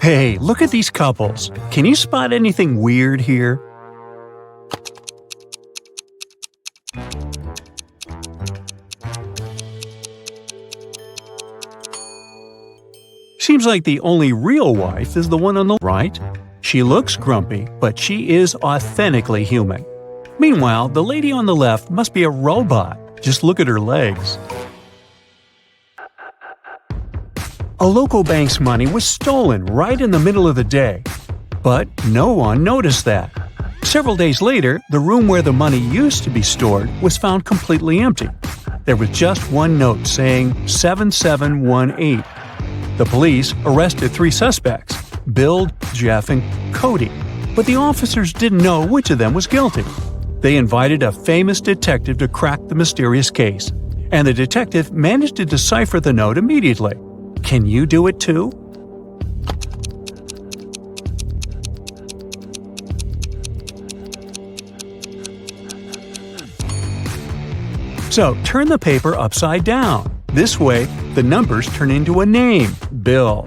Hey, look at these couples. Can you spot anything weird here? Seems like the only real wife is the one on the right. She looks grumpy, but she is authentically human. Meanwhile, the lady on the left must be a robot. Just look at her legs. A local bank's money was stolen right in the middle of the day. But no one noticed that. Several days later, the room where the money used to be stored was found completely empty. There was just one note saying 7718. The police arrested 3 suspects, Bill, Jeff, and Cody, but the officers didn't know which of them was guilty. They invited a famous detective to crack the mysterious case, and the detective managed to decipher the note immediately. Can you do it too? So, turn the paper upside down. This way, the numbers turn into a name, Bill.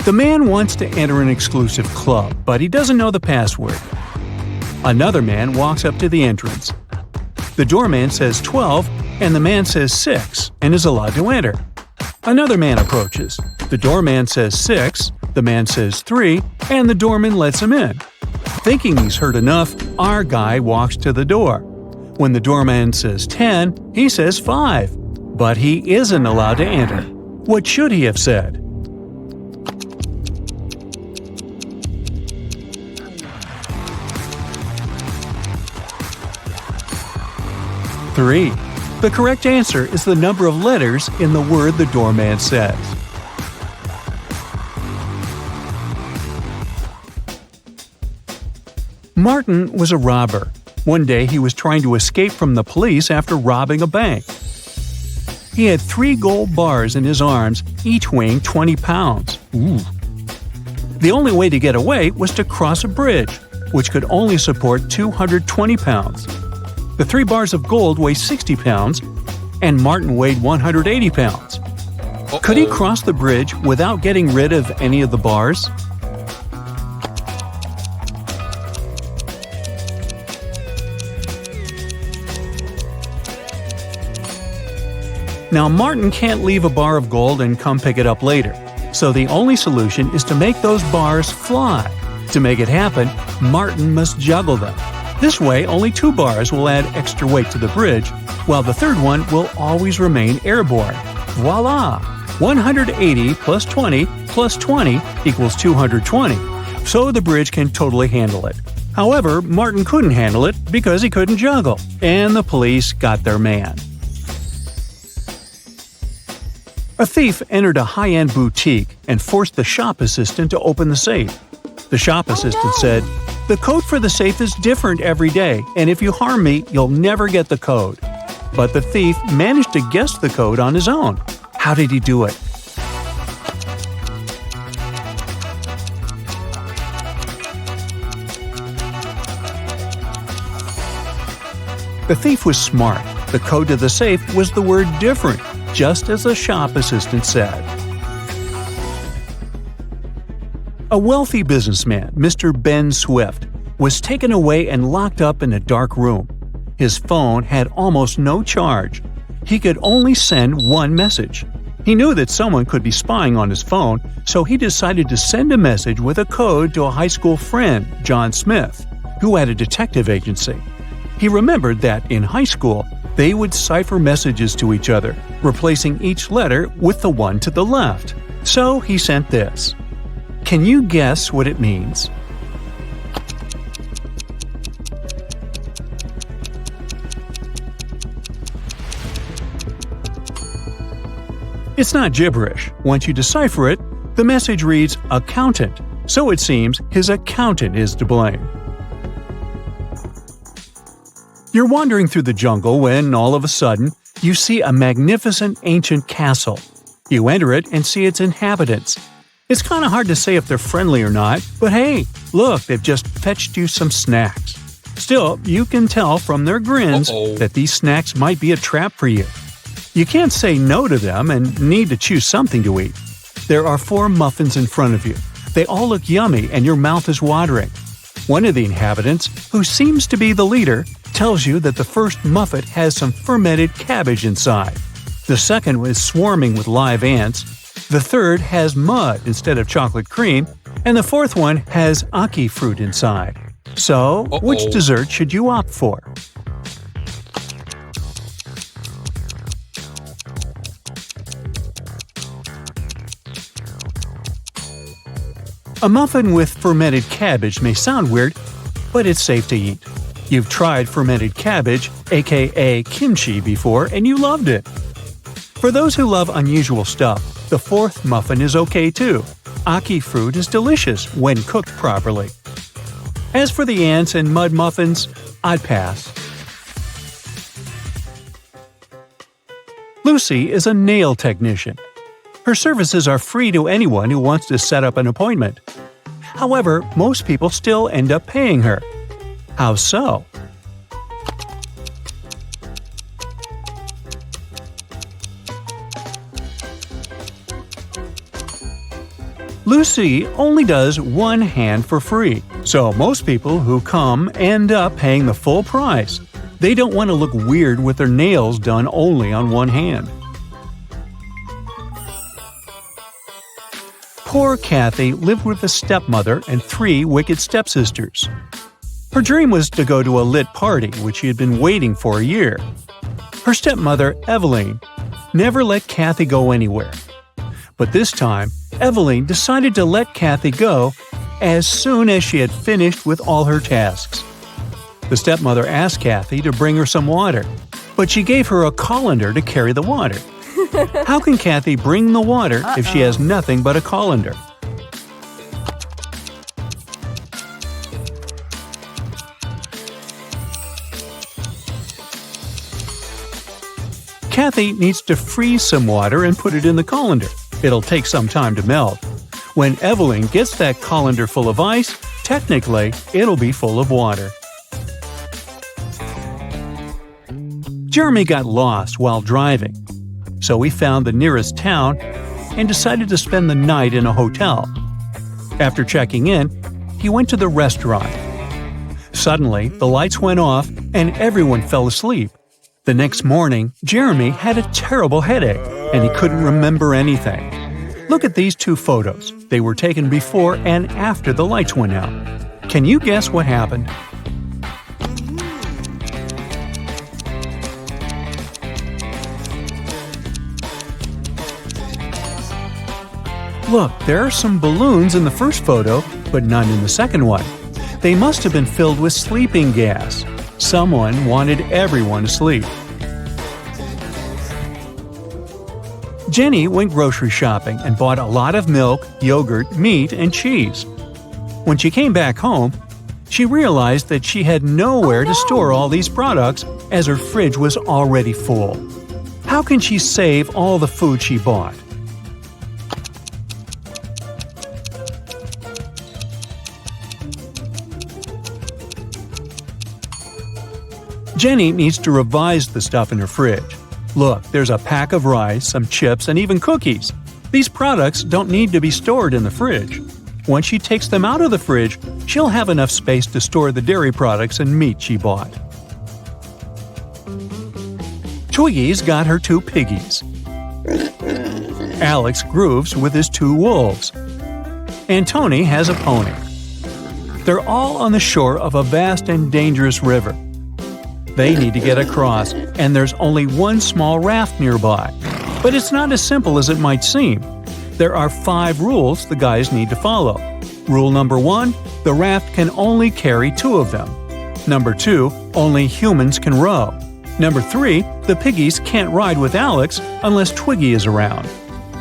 The man wants to enter an exclusive club, but he doesn't know the password. Another man walks up to the entrance. The doorman says 12, and the man says 6, and is allowed to enter. Another man approaches. The doorman says 6, the man says 3, and the doorman lets him in. Thinking he's heard enough, our guy walks to the door. When the doorman says 10, he says 5. But he isn't allowed to enter. What should he have said? Three. The correct answer is the number of letters in the word the doorman says. Martin was a robber. One day he was trying to escape from the police after robbing a bank. He had 3 gold bars in his arms, each weighing 20 pounds. Ooh. The only way to get away was to cross a bridge, which could only support 220 pounds. The 3 bars of gold weigh 60 pounds, and Martin weighed 180 pounds. Could he cross the bridge without getting rid of any of the bars? Now, Martin can't leave a bar of gold and come pick it up later, so the only solution is to make those bars fly. To make it happen, Martin must juggle them. This way, only 2 bars will add extra weight to the bridge, while the third one will always remain airborne. Voila! 180 plus 20 plus 20 equals 220, so the bridge can totally handle it. However, Martin couldn't handle it because he couldn't juggle, and the police got their man. A thief entered a high-end boutique and forced the shop assistant to open the safe. The shop assistant said, "The code for the safe is different every day, and if you harm me, you'll never get the code." But the thief managed to guess the code on his own. How did he do it? The thief was smart. The code to the safe was the word "different," just as the shop assistant said. A wealthy businessman, Mr. Ben Swift, was taken away and locked up in a dark room. His phone had almost no charge. He could only send one message. He knew that someone could be spying on his phone, so he decided to send a message with a code to a high school friend, John Smith, who had a detective agency. He remembered that in high school, they would cipher messages to each other, replacing each letter with the one to the left. So he sent this. Can you guess what it means? It's not gibberish. Once you decipher it, the message reads accountant, so it seems his accountant is to blame. You're wandering through the jungle when, all of a sudden, you see a magnificent ancient castle. You enter it and see its inhabitants. It's kind of hard to say if they're friendly or not, but hey, look, they've just fetched you some snacks. Still, you can tell from their grins that these snacks might be a trap for you. You can't say no to them and need to choose something to eat. There are 4 muffins in front of you. They all look yummy and your mouth is watering. One of the inhabitants, who seems to be the leader, tells you that the first muffin has some fermented cabbage inside. The second is swarming with live ants. The third has mud instead of chocolate cream. And the fourth one has ackee fruit inside. So, which dessert should you opt for? A muffin with fermented cabbage may sound weird, but it's safe to eat. You've tried fermented cabbage, aka kimchi, before and you loved it. For those who love unusual stuff, the fourth muffin is okay too. Ackee fruit is delicious when cooked properly. As for the ants and mud muffins, I'd pass. Lucy is a nail technician. Her services are free to anyone who wants to set up an appointment. However, most people still end up paying her. How so? Lucy only does one hand for free, so most people who come end up paying the full price. They don't want to look weird with their nails done only on one hand. Poor Kathy lived with a stepmother and 3 wicked stepsisters. Her dream was to go to a lit party, which she had been waiting for a year. Her stepmother, Eveline, never let Kathy go anywhere. But this time, Eveline decided to let Kathy go as soon as she had finished with all her tasks. The stepmother asked Kathy to bring her some water, but she gave her a colander to carry the water. How can Kathy bring the water if she has nothing but a colander? Kathy needs to freeze some water and put it in the colander. It'll take some time to melt. When Eveline gets that colander full of ice, technically, it'll be full of water. Jeremy got lost while driving, so he found the nearest town and decided to spend the night in a hotel. After checking in, he went to the restaurant. Suddenly, the lights went off and everyone fell asleep. The next morning, Jeremy had a terrible headache and he couldn't remember anything. Look at these 2 photos. They were taken before and after the lights went out. Can you guess what happened? Look, there are some balloons in the first photo, but none in the second one. They must have been filled with sleeping gas. Someone wanted everyone to sleep. Jenny went grocery shopping and bought a lot of milk, yogurt, meat, and cheese. When she came back home, she realized that she had nowhere to store all these products as her fridge was already full. How can she save all the food she bought? Jenny needs to revise the stuff in her fridge. Look, there's a pack of rice, some chips, and even cookies. These products don't need to be stored in the fridge. Once she takes them out of the fridge, she'll have enough space to store the dairy products and meat she bought. Twiggy's got her 2 piggies. Alex grooves with his 2 wolves. And Tony has a pony. They're all on the shore of a vast and dangerous river. They need to get across, and there's only one small raft nearby. But it's not as simple as it might seem. There are 5 rules the guys need to follow. Rule number 1, the raft can only carry 2 of them. Number 2, only humans can row. Number 3, the piggies can't ride with Alex unless Twiggy is around.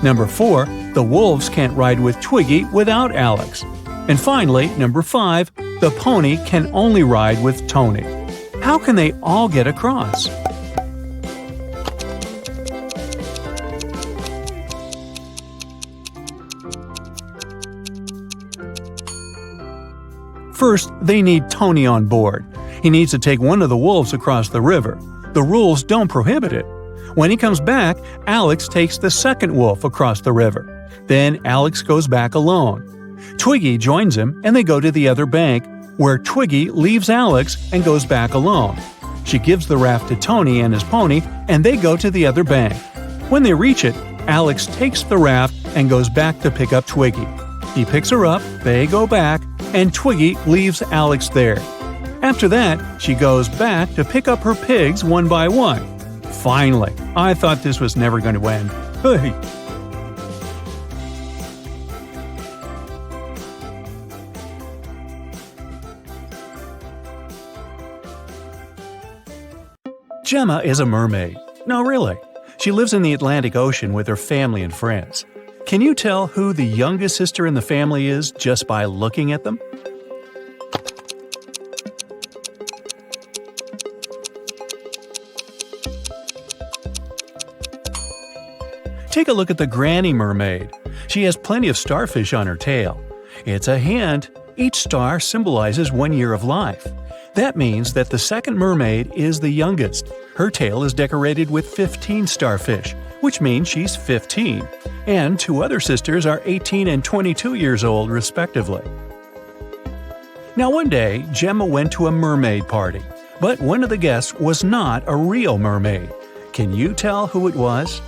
Number 4, the wolves can't ride with Twiggy without Alex. And finally, number 5, the pony can only ride with Tony. How can they all get across? First, they need Tony on board. He needs to take one of the wolves across the river. The rules don't prohibit it. When he comes back, Alex takes the second wolf across the river. Then Alex goes back alone. Twiggy joins him and they go to the other bank, where Twiggy leaves Alex and goes back alone. She gives the raft to Tony and his pony and they go to the other bank. When they reach it, Alex takes the raft and goes back to pick up Twiggy. He picks her up, they go back, and Twiggy leaves Alex there. After that, she goes back to pick up her pigs one by one. Finally, I thought this was never going to end. Hey. Gemma is a mermaid. No, really. She lives in the Atlantic Ocean with her family and friends. Can you tell who the youngest sister in the family is just by looking at them? Take a look at the granny mermaid. She has plenty of starfish on her tail. It's a hint. Each star symbolizes 1 year of life. That means that the second mermaid is the youngest. Her tail is decorated with 15 starfish, which means she's 15. And two other sisters are 18 and 22 years old, respectively. Now one day, Gemma went to a mermaid party, but one of the guests was not a real mermaid. Can you tell who it was?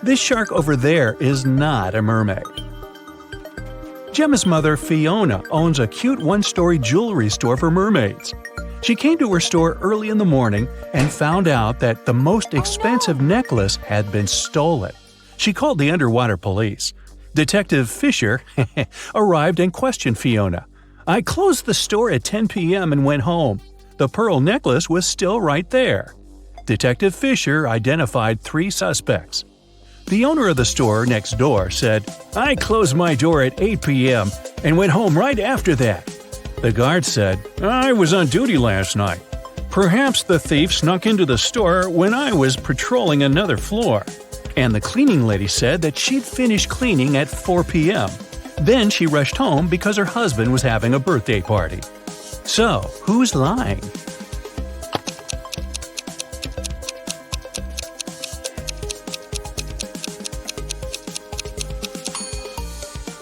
This shark over there is not a mermaid. Gemma's mother, Fiona, owns a cute one-story jewelry store for mermaids. She came to her store early in the morning and found out that the most expensive necklace had been stolen. She called the underwater police. Detective Fisher arrived and questioned Fiona. "I closed the store at 10 p.m. and went home. The pearl necklace was still right there." Detective Fisher identified 3 suspects. The owner of the store next door said, "I closed my door at 8 p.m. and went home right after that." The guard said, "I was on duty last night. Perhaps the thief snuck into the store when I was patrolling another floor." And the cleaning lady said that she'd finished cleaning at 4 p.m. Then she rushed home because her husband was having a birthday party. So, who's lying?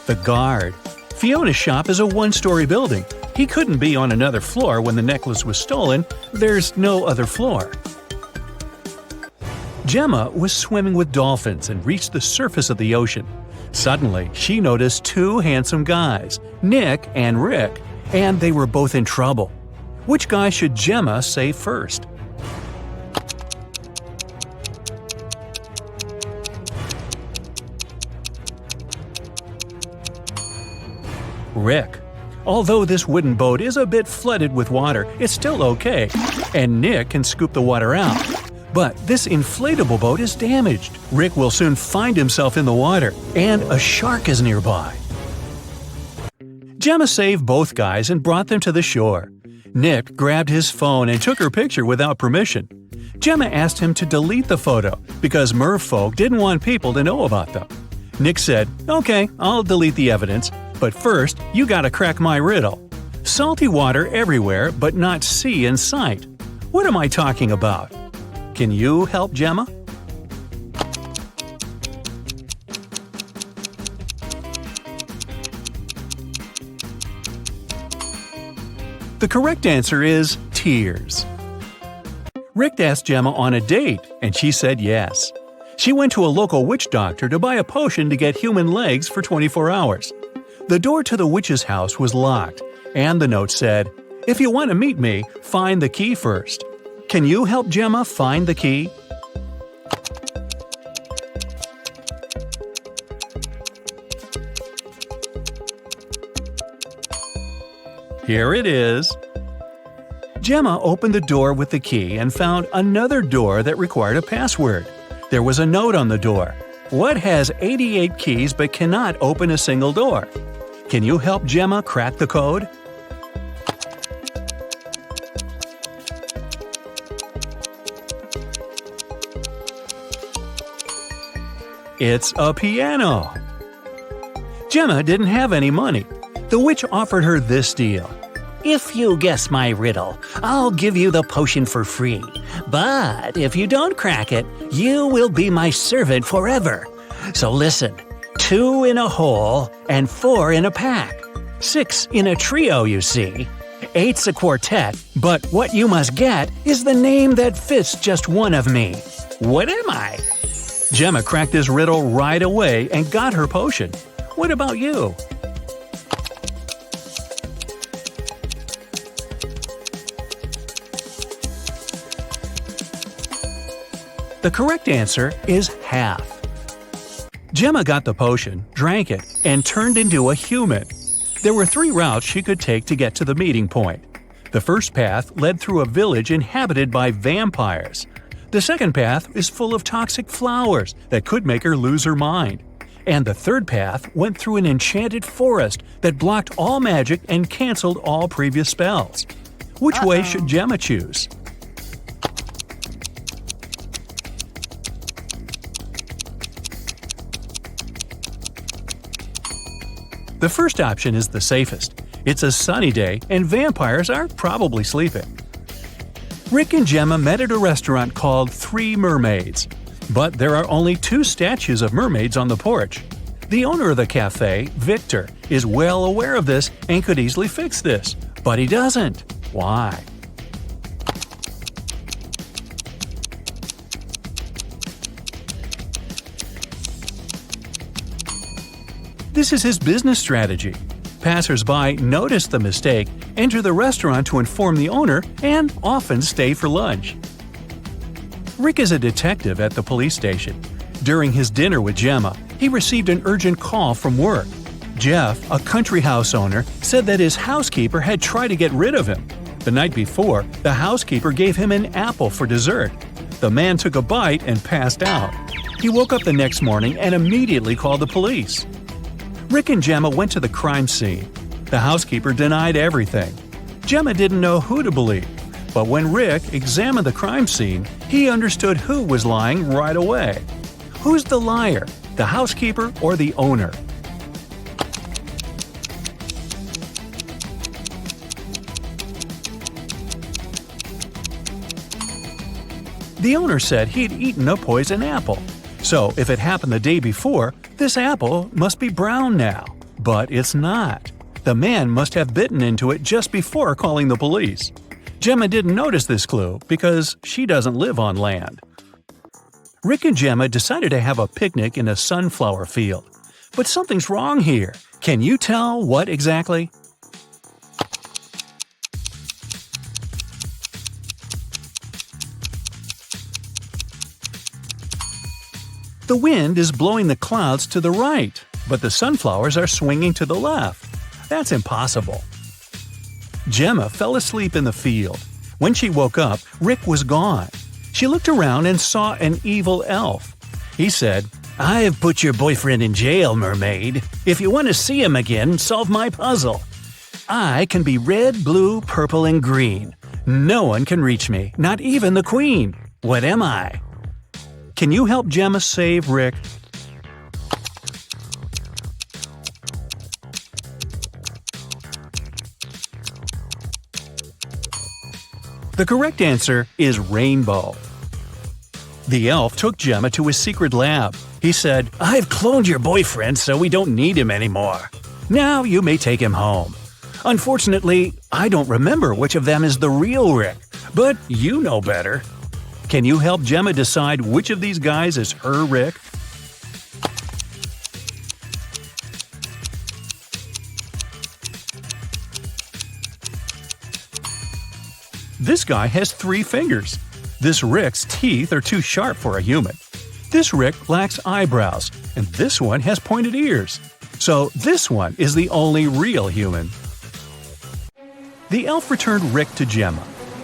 The guard. Fiona's shop is a one-story building. He couldn't be on another floor when the necklace was stolen. There's no other floor. Gemma was swimming with dolphins and reached the surface of the ocean. Suddenly, she noticed 2 handsome guys, Nick and Rick, and they were both in trouble. Which guy should Gemma save first? Rick. Although this wooden boat is a bit flooded with water, it's still okay, and Nick can scoop the water out. But this inflatable boat is damaged. Rick will soon find himself in the water, and a shark is nearby. Gemma saved both guys and brought them to the shore. Nick grabbed his phone and took her picture without permission. Gemma asked him to delete the photo because merfolk didn't want people to know about them. Nick said, "Okay, I'll delete the evidence. But first, you gotta crack my riddle. Salty water everywhere, but not sea in sight. What am I talking about? Can you help Gemma?" The correct answer is tears. Rick asked Gemma on a date, and she said yes. She went to a local witch doctor to buy a potion to get human legs for 24 hours. The door to the witch's house was locked, and the note said, "If you want to meet me, find the key first." Can you help Gemma find the key? Here it is. Gemma opened the door with the key and found another door that required a password. There was a note on the door. What has 88 keys but cannot open a single door? Can you help Gemma crack the code? It's a piano. Gemma didn't have any money. The witch offered her this deal. If you guess my riddle, I'll give you the potion for free. But if you don't crack it, you will be my servant forever. So listen, 2 in a hole and 4 in a pack. 6 in a trio, you see. 8's a quartet, but what you must get is the name that fits just one of me. What am I? Gemma cracked this riddle right away and got her potion. What about you? The correct answer is half. Gemma got the potion, drank it, and turned into a human. There were 3 routes she could take to get to the meeting point. The first path led through a village inhabited by vampires. The second path is full of toxic flowers that could make her lose her mind. And the third path went through an enchanted forest that blocked all magic and canceled all previous spells. Which way should Gemma choose? The first option is the safest. It's a sunny day and vampires are probably sleeping. Rick and Gemma met at a restaurant called Three Mermaids. But there are only 2 statues of mermaids on the porch. The owner of the cafe, Victor, is well aware of this and could easily fix this. But he doesn't. Why? This is his business strategy. Passers-by notice the mistake, enter the restaurant to inform the owner, and often stay for lunch. Rick is a detective at the police station. During his dinner with Gemma, he received an urgent call from work. Jeff, a country house owner, said that his housekeeper had tried to get rid of him. The night before, the housekeeper gave him an apple for dessert. The man took a bite and passed out. He woke up the next morning and immediately called the police. Rick and Gemma went to the crime scene. The housekeeper denied everything. Gemma didn't know who to believe, but when Rick examined the crime scene, he understood who was lying right away. Who's the liar, the housekeeper or the owner? The owner said he'd eaten a poison apple. So if it happened the day before, this apple must be brown now. But it's not. The man must have bitten into it just before calling the police. Gemma didn't notice this clue because she doesn't live on land. Rick and Gemma decided to have a picnic in a sunflower field. But something's wrong here. Can you tell what exactly? The wind is blowing the clouds to the right, but the sunflowers are swinging to the left. That's impossible. Gemma fell asleep in the field. When she woke up, Rick was gone. She looked around and saw an evil elf. He said, "I've put your boyfriend in jail, mermaid. If you want to see him again, solve my puzzle. I can be red, blue, purple, and green. No one can reach me, not even the queen. What am I?" Can you help Gemma save Rick? The correct answer is rainbow. The elf took Gemma to his secret lab. He said, "I've cloned your boyfriend so we don't need him anymore. Now you may take him home. Unfortunately, I don't remember which of them is the real Rick, but you know better." Can you help Gemma decide which of these guys is her Rick? This guy has 3 fingers. This Rick's teeth are too sharp for a human. This Rick lacks eyebrows, and this one has pointed ears. So this one is the only real human. The elf returned Rick to Gemma.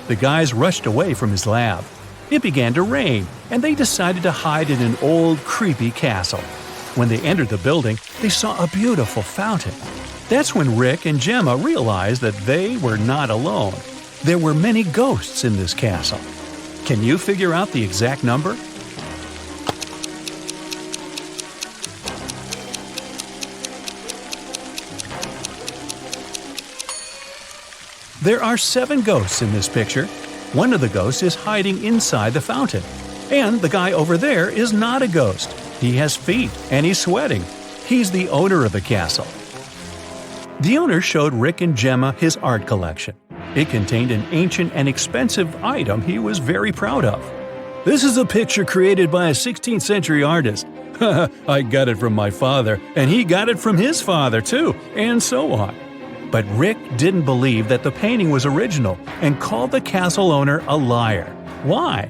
The guys rushed away from his lab. It began to rain, and they decided to hide in an old, creepy castle. When they entered the building, they saw a beautiful fountain. That's when Rick and Gemma realized that they were not alone. There were many ghosts in this castle. Can you figure out the exact number? There are 7 ghosts in this picture. One of the ghosts is hiding inside the fountain. And the guy over there is not a ghost. He has feet and he's sweating. He's the owner of the castle. The owner showed Rick and Gemma his art collection. It contained an ancient and expensive item he was very proud of. "This is a picture created by a 16th century artist. I got it from my father, and he got it from his father too, and so on." But Rick didn't believe that the painting was original and called the castle owner a liar. Why?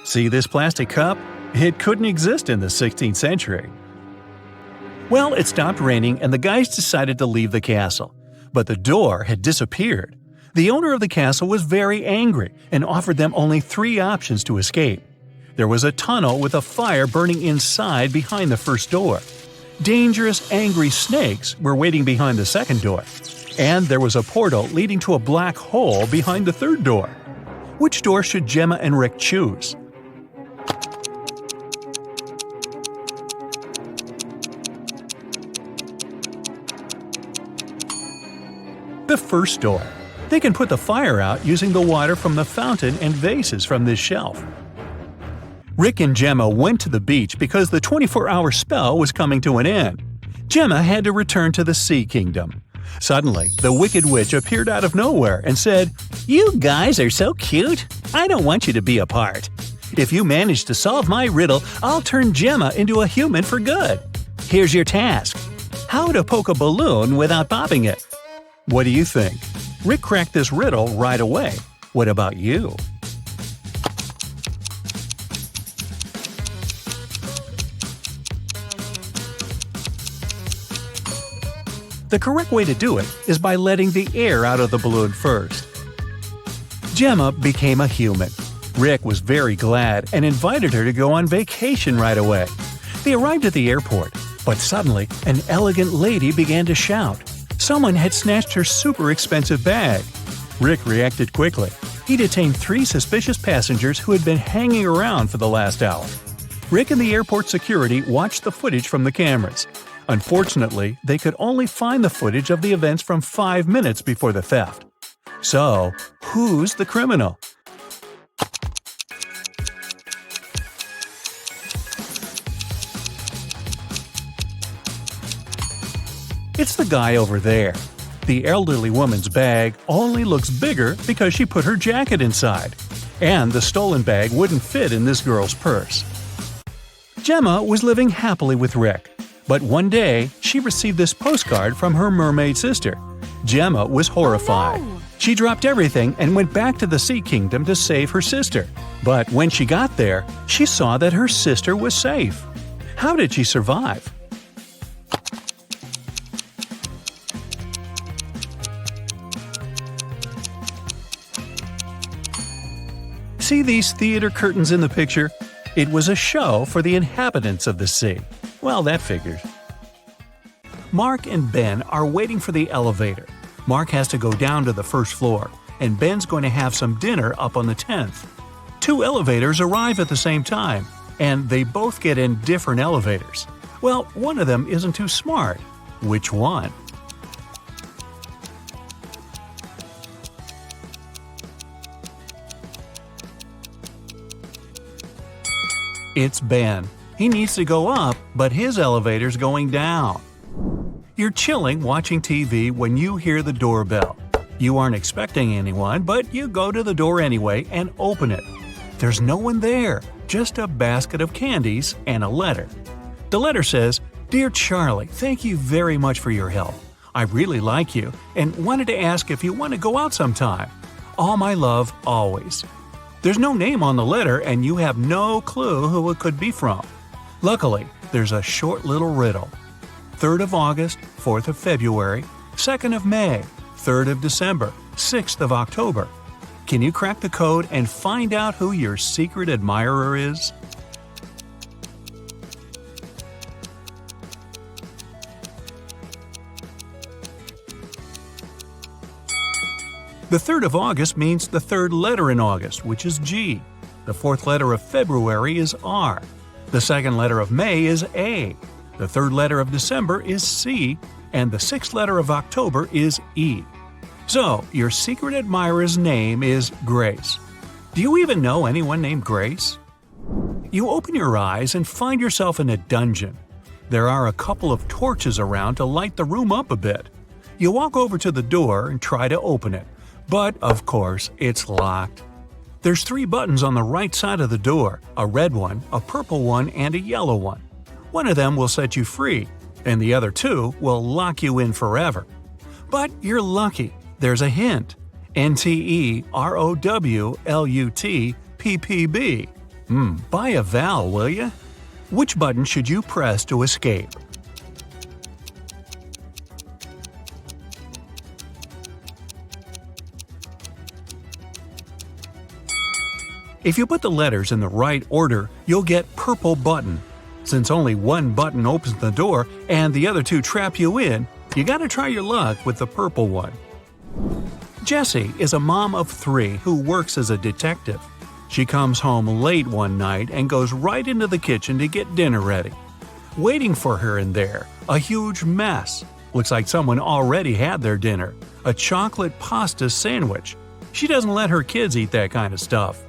See this plastic cup? It couldn't exist in the 16th century. Well, it stopped raining and the guys decided to leave the castle. But the door had disappeared. The owner of the castle was very angry and offered them only 3 options to escape. There was a tunnel with a fire burning inside behind the first door. Dangerous, angry snakes were waiting behind the second door. And there was a portal leading to a black hole behind the third door. Which door should Gemma and Rick choose? The first door. They can put the fire out using the water from the fountain and vases from this shelf. Rick and Gemma went to the beach because the 24-hour spell was coming to an end. Gemma had to return to the Sea Kingdom. Suddenly, the Wicked Witch appeared out of nowhere and said, You guys are so cute. I don't want you to be apart. If you manage to solve my riddle, I'll turn Gemma into a human for good. Here's your task. How to poke a balloon without popping it. What do you think? Rick cracked this riddle right away. What about you? The correct way to do it is by letting the air out of the balloon first. Gemma became a human. Rick was very glad and invited her to go on vacation right away. They arrived at the airport, but suddenly an elegant lady began to shout. Someone had snatched her super expensive bag. Rick reacted quickly. He detained 3 suspicious passengers who had been hanging around for the last hour. Rick and the airport security watched the footage from the cameras. Unfortunately, they could only find the footage of the events from 5 minutes before the theft. So, who's the criminal? It's the guy over there. The elderly woman's bag only looks bigger because she put her jacket inside. And the stolen bag wouldn't fit in this girl's purse. Gemma was living happily with Rick. But one day, she received this postcard from her mermaid sister. Gemma was horrified. She dropped everything and went back to the Sea Kingdom to save her sister. But when she got there, she saw that her sister was safe. How did she survive? See these theater curtains in the picture? It was a show for the inhabitants of the sea. Well, that figures. Mark and Ben are waiting for the elevator. Mark has to go down to the first floor, and Ben's going to have some dinner up on the 10th. 2 elevators arrive at the same time, and they both get in different elevators. Well, one of them isn't too smart. Which one? It's Ben. He needs to go up, but his elevator's going down. You're chilling watching TV when you hear the doorbell. You aren't expecting anyone, but you go to the door anyway and open it. There's no one there, just a basket of candies and a letter. The letter says, "Dear Charlie, thank you very much for your help. I really like you and wanted to ask if you want to go out sometime. All my love, always." There's no name on the letter and you have no clue who it could be from. Luckily, there's a short little riddle. 3rd of August, 4th of February, 2nd of May, 3rd of December, 6th of October. Can you crack the code and find out who your secret admirer is? The 3rd of August means the 3rd letter in August, which is G. The 4th letter of February is R. The second letter of May is A. The third letter of December is C. And the sixth letter of October is E. So, your secret admirer's name is Grace. Do you even know anyone named Grace? You open your eyes and find yourself in a dungeon. There are a couple of torches around to light the room up a bit. You walk over to the door and try to open it, but of course it's locked. There's 3 buttons on the right side of the door, a red one, a purple one, and a yellow one. One of them will set you free, and the other 2 will lock you in forever. But you're lucky. There's a hint. NTEROWLUTPPB. Buy a vowel, will ya? Which button should you press to escape? If you put the letters in the right order, you'll get purple button. Since only one button opens the door and the other 2 trap you in, you gotta try your luck with the purple one. Jessie is a mom of 3 who works as a detective. She comes home late one night and goes right into the kitchen to get dinner ready. Waiting for her in there, a huge mess. Looks like someone already had their dinner, a chocolate pasta sandwich. She doesn't let her kids eat that kind of stuff.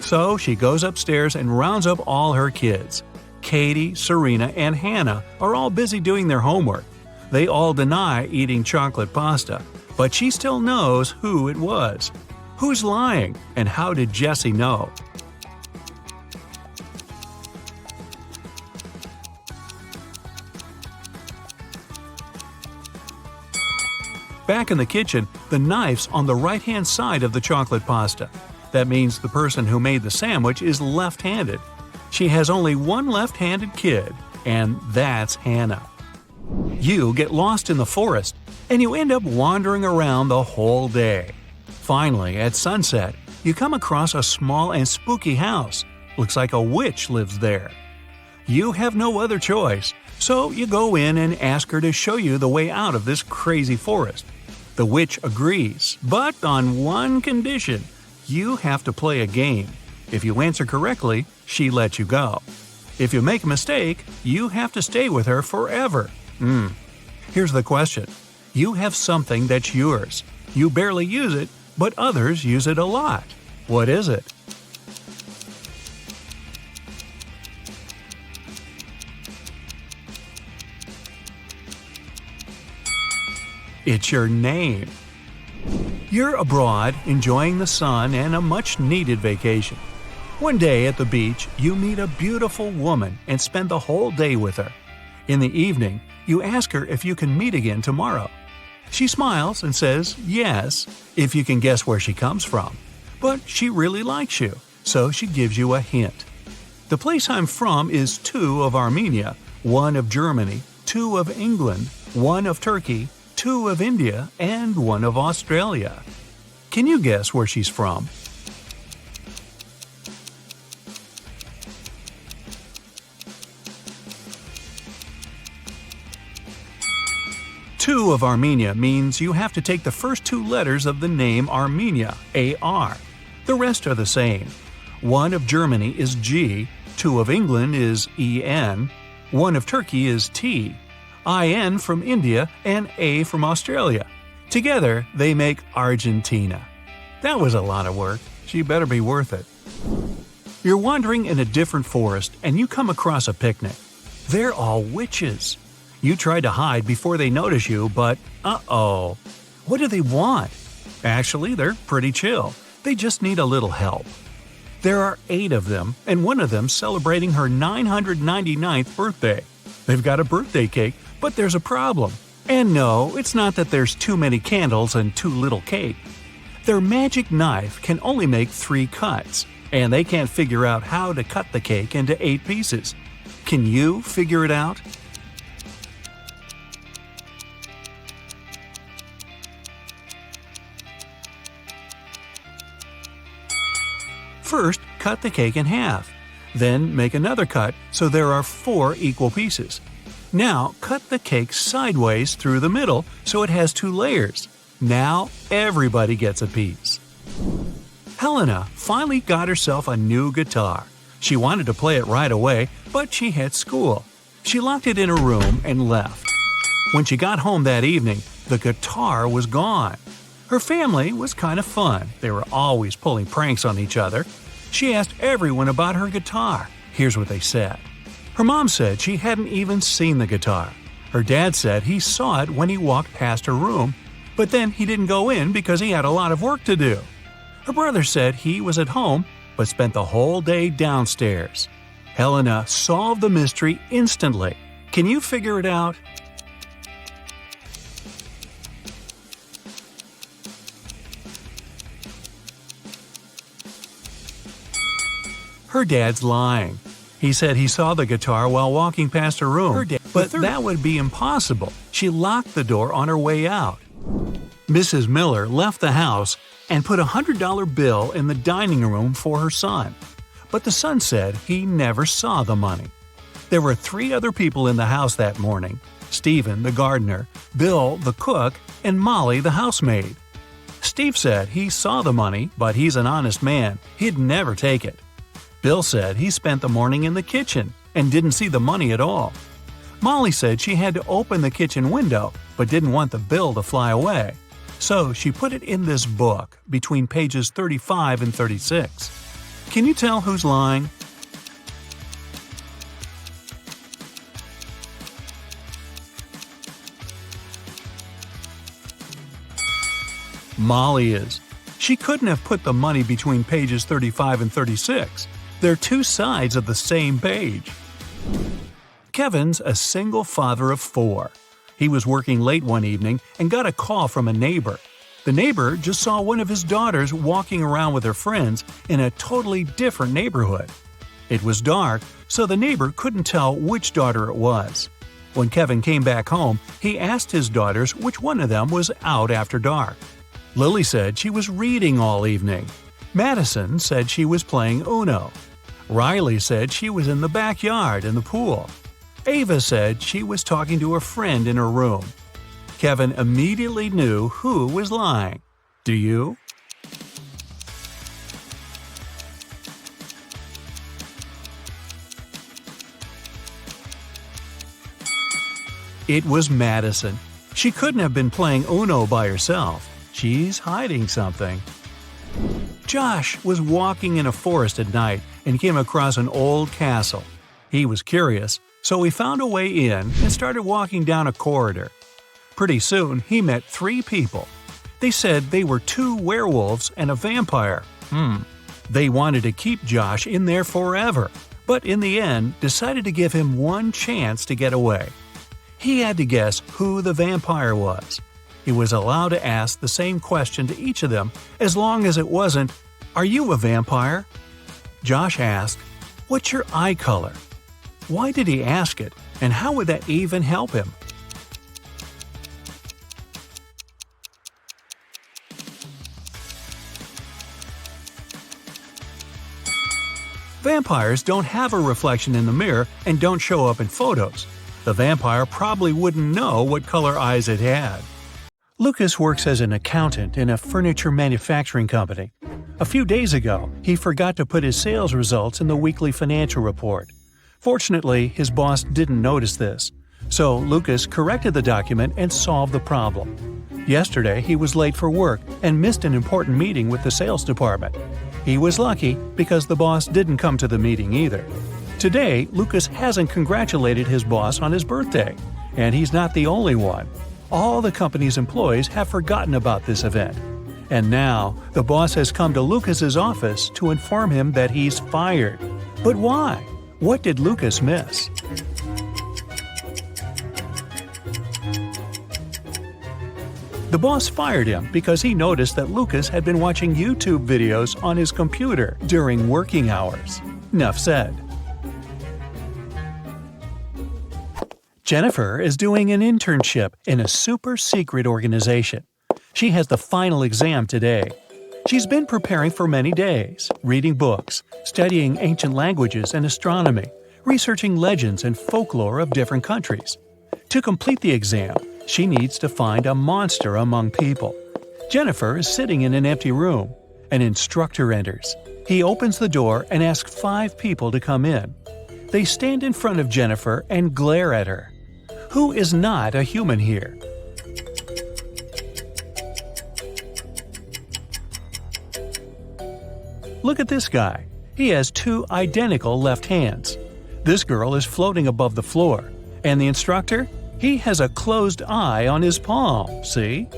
So she goes upstairs and rounds up all her kids. Katie, Serena, and Hannah are all busy doing their homework. They all deny eating chocolate pasta, but she still knows who it was. Who's lying, and how did Jessie know? Back in the kitchen, the knife's on the right-hand side of the chocolate pasta. That means the person who made the sandwich is left-handed. She has only one left-handed kid, and that's Hannah. You get lost in the forest, and you end up wandering around the whole day. Finally, at sunset, you come across a small and spooky house. Looks like a witch lives there. You have no other choice, so you go in and ask her to show you the way out of this crazy forest. The witch agrees, but on one condition. You have to play a game. If you answer correctly, she lets you go. If you make a mistake, you have to stay with her forever. Here's the question. You have something that's yours. You barely use it, but others use it a lot. What is it? It's your name. You're abroad, enjoying the sun and a much-needed vacation. One day at the beach, you meet a beautiful woman and spend the whole day with her. In the evening, you ask her if you can meet again tomorrow. She smiles and says yes, if you can guess where she comes from. But she really likes you, so she gives you a hint. The place I'm from is 2 of Armenia, 1 of Germany, 2 of England, 1 of Turkey, 2 of India, and 1 of Australia. Can you guess where she's from? Two of Armenia means you have to take the first 2 letters of the name Armenia, A-R. The rest are the same. 1 of Germany is G, 2 of England is E-N, 1 of Turkey is T, I-N from India, and A from Australia. Together, they make Argentina. That was a lot of work. She better be worth it. You're wandering in a different forest and you come across a picnic. They're all witches. You try to hide before they notice you, but uh-oh. What do they want? Actually, they're pretty chill. They just need a little help. There are 8 of them, and one of them celebrating her 999th birthday. They've got a birthday cake, but there's a problem. And no, it's not that there's too many candles and too little cake. Their magic knife can only make 3 cuts, and they can't figure out how to cut the cake into 8 pieces. Can you figure it out? First, cut the cake in half. Then make another cut so there are 4 equal pieces. Now, cut the cake sideways through the middle so it has 2 layers. Now, everybody gets a piece. Helena finally got herself a new guitar. She wanted to play it right away, but she had school. She locked it in her room and left. When she got home that evening, the guitar was gone. Her family was kind of fun. They were always pulling pranks on each other. She asked everyone about her guitar. Here's what they said. Her mom said she hadn't even seen the guitar. Her dad said he saw it when he walked past her room, but then he didn't go in because he had a lot of work to do. Her brother said he was at home, but spent the whole day downstairs. Helena solved the mystery instantly. Can you figure it out? Her dad's lying. He said he saw the guitar while walking past her room, but that would be impossible. She locked the door on her way out. Mrs. Miller left the house and put a $100 bill in the dining room for her son. But the son said he never saw the money. There were 3 other people in the house that morning: Stephen, the gardener, Bill, the cook, and Molly, the housemaid. Steve said he saw the money, but he's an honest man. He'd never take it. Bill said he spent the morning in the kitchen and didn't see the money at all. Molly said she had to open the kitchen window but didn't want the bill to fly away. So she put it in this book between pages 35 and 36. Can you tell who's lying? Molly is. She couldn't have put the money between pages 35 and 36. They're 2 sides of the same page. Kevin's a single father of 4. He was working late one evening and got a call from a neighbor. The neighbor just saw one of his daughters walking around with her friends in a totally different neighborhood. It was dark, so the neighbor couldn't tell which daughter it was. When Kevin came back home, he asked his daughters which one of them was out after dark. Lily said she was reading all evening. Madison said she was playing Uno. Riley said she was in the backyard in the pool. Ava said she was talking to a friend in her room. Kevin immediately knew who was lying. Do you? It was Madison. She couldn't have been playing Uno by herself. She's hiding something. Josh was walking in a forest at night and came across an old castle. He was curious, so he found a way in and started walking down a corridor. Pretty soon, he met 3 people. They said they were 2 werewolves and a vampire. They wanted to keep Josh in there forever, but in the end decided to give him one chance to get away. He had to guess who the vampire was. He was allowed to ask the same question to each of them as long as it wasn't, "Are you a vampire?" Josh asked, "What's your eye color?" Why did he ask it, and how would that even help him? Vampires don't have a reflection in the mirror and don't show up in photos. The vampire probably wouldn't know what color eyes it had. Lucas works as an accountant in a furniture manufacturing company. A few days ago, he forgot to put his sales results in the weekly financial report. Fortunately, his boss didn't notice this, so Lucas corrected the document and solved the problem. Yesterday, he was late for work and missed an important meeting with the sales department. He was lucky because the boss didn't come to the meeting either. Today, Lucas hasn't congratulated his boss on his birthday, and he's not the only one. All the company's employees have forgotten about this event. And now, the boss has come to Lucas's office to inform him that he's fired. But why? What did Lucas miss? The boss fired him because he noticed that Lucas had been watching YouTube videos on his computer during working hours. Enough said. Jennifer is doing an internship in a super-secret organization. She has the final exam today. She's been preparing for many days, reading books, studying ancient languages and astronomy, researching legends and folklore of different countries. To complete the exam, she needs to find a monster among people. Jennifer is sitting in an empty room. An instructor enters. He opens the door and asks 5 people to come in. They stand in front of Jennifer and glare at her. Who is not a human here? Look at this guy. He has 2 identical left hands. This girl is floating above the floor. And the instructor? He has a closed eye on his palm, see?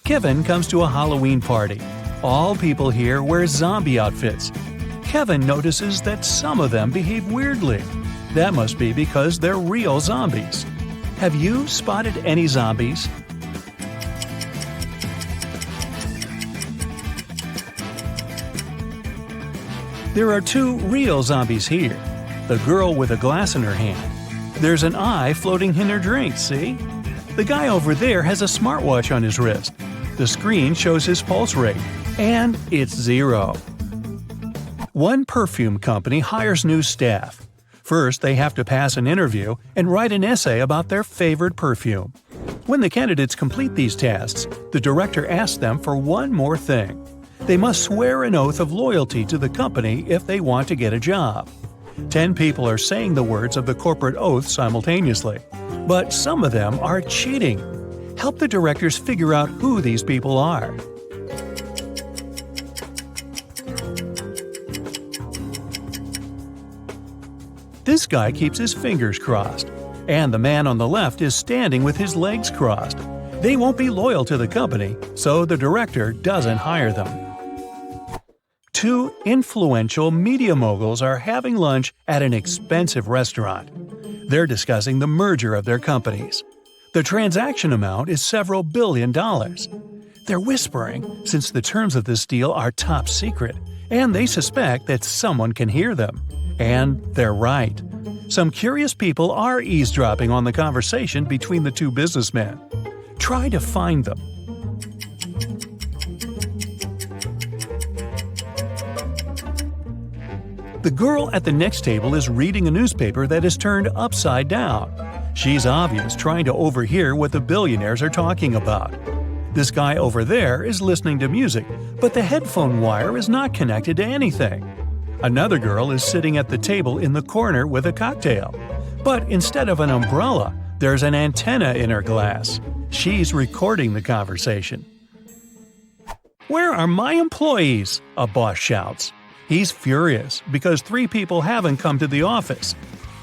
Kevin comes to a Halloween party. All people here wear zombie outfits. Kevin notices that some of them behave weirdly. That must be because they're real zombies. Have you spotted any zombies? There are 2 real zombies here. The girl with a glass in her hand. There's an eye floating in her drink, see? The guy over there has a smartwatch on his wrist. The screen shows his pulse rate, and it's 0. One perfume company hires new staff. First, they have to pass an interview and write an essay about their favorite perfume. When the candidates complete these tasks, the director asks them for one more thing. They must swear an oath of loyalty to the company if they want to get a job. 10 people are saying the words of the corporate oath simultaneously, but some of them are cheating. Help the directors figure out who these people are. This guy keeps his fingers crossed, and the man on the left is standing with his legs crossed. They won't be loyal to the company, so the director doesn't hire them. 2 influential media moguls are having lunch at an expensive restaurant. They're discussing the merger of their companies. The transaction amount is several billion dollars. They're whispering since the terms of this deal are top secret, and they suspect that someone can hear them. And they're right. Some curious people are eavesdropping on the conversation between the 2 businessmen. Try to find them. The girl at the next table is reading a newspaper that is turned upside down. She's obvious trying to overhear what the billionaires are talking about. This guy over there is listening to music, but the headphone wire is not connected to anything. Another girl is sitting at the table in the corner with a cocktail. But instead of an umbrella, there's an antenna in her glass. She's recording the conversation. "Where are my employees?" a boss shouts. He's furious because 3 people haven't come to the office.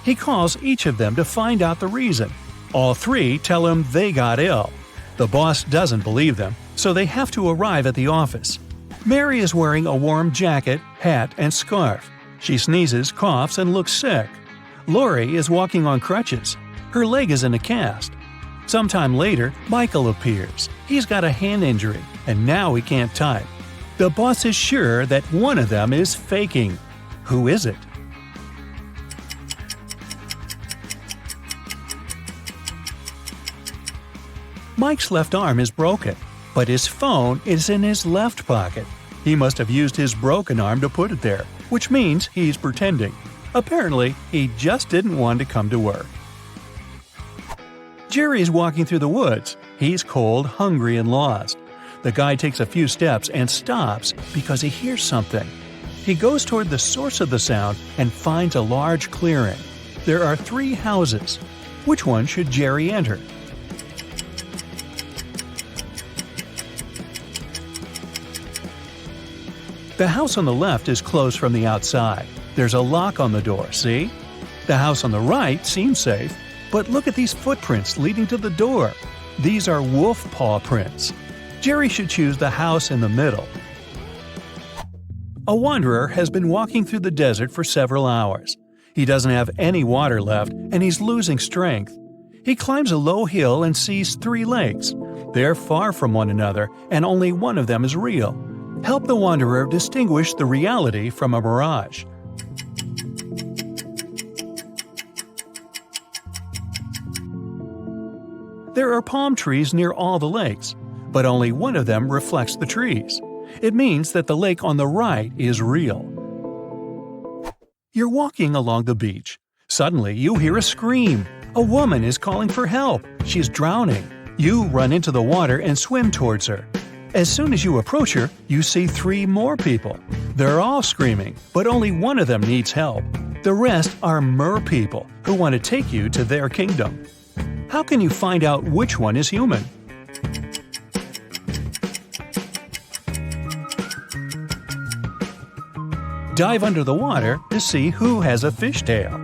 He calls each of them to find out the reason. All 3 tell him they got ill. The boss doesn't believe them, so they have to arrive at the office. Mary is wearing a warm jacket, hat, and scarf. She sneezes, coughs, and looks sick. Lori is walking on crutches. Her leg is in a cast. Sometime later, Michael appears. He's got a hand injury, and now he can't type. The boss is sure that one of them is faking. Who is it? Mike's left arm is broken, but his phone is in his left pocket. He must have used his broken arm to put it there, which means he's pretending. Apparently, he just didn't want to come to work. Jerry is walking through the woods. He's cold, hungry, and lost. The guy takes a few steps and stops because he hears something. He goes toward the source of the sound and finds a large clearing. There are 3 houses. Which one should Jerry enter? The house on the left is closed from the outside. There's a lock on the door, see? The house on the right seems safe, but look at these footprints leading to the door. These are wolf paw prints. Jerry should choose the house in the middle. A wanderer has been walking through the desert for several hours. He doesn't have any water left, and he's losing strength. He climbs a low hill and sees 3 lakes. They're far from one another, and only one of them is real. Help the wanderer distinguish the reality from a mirage. There are palm trees near all the lakes, but only one of them reflects the trees. It means that the lake on the right is real. You're walking along the beach. Suddenly, you hear a scream. A woman is calling for help. She's drowning. You run into the water and swim towards her. As soon as you approach her, you see 3 more people. They're all screaming, but only one of them needs help. The rest are mer people who want to take you to their kingdom. How can you find out which one is human? Dive under the water to see who has a fishtail.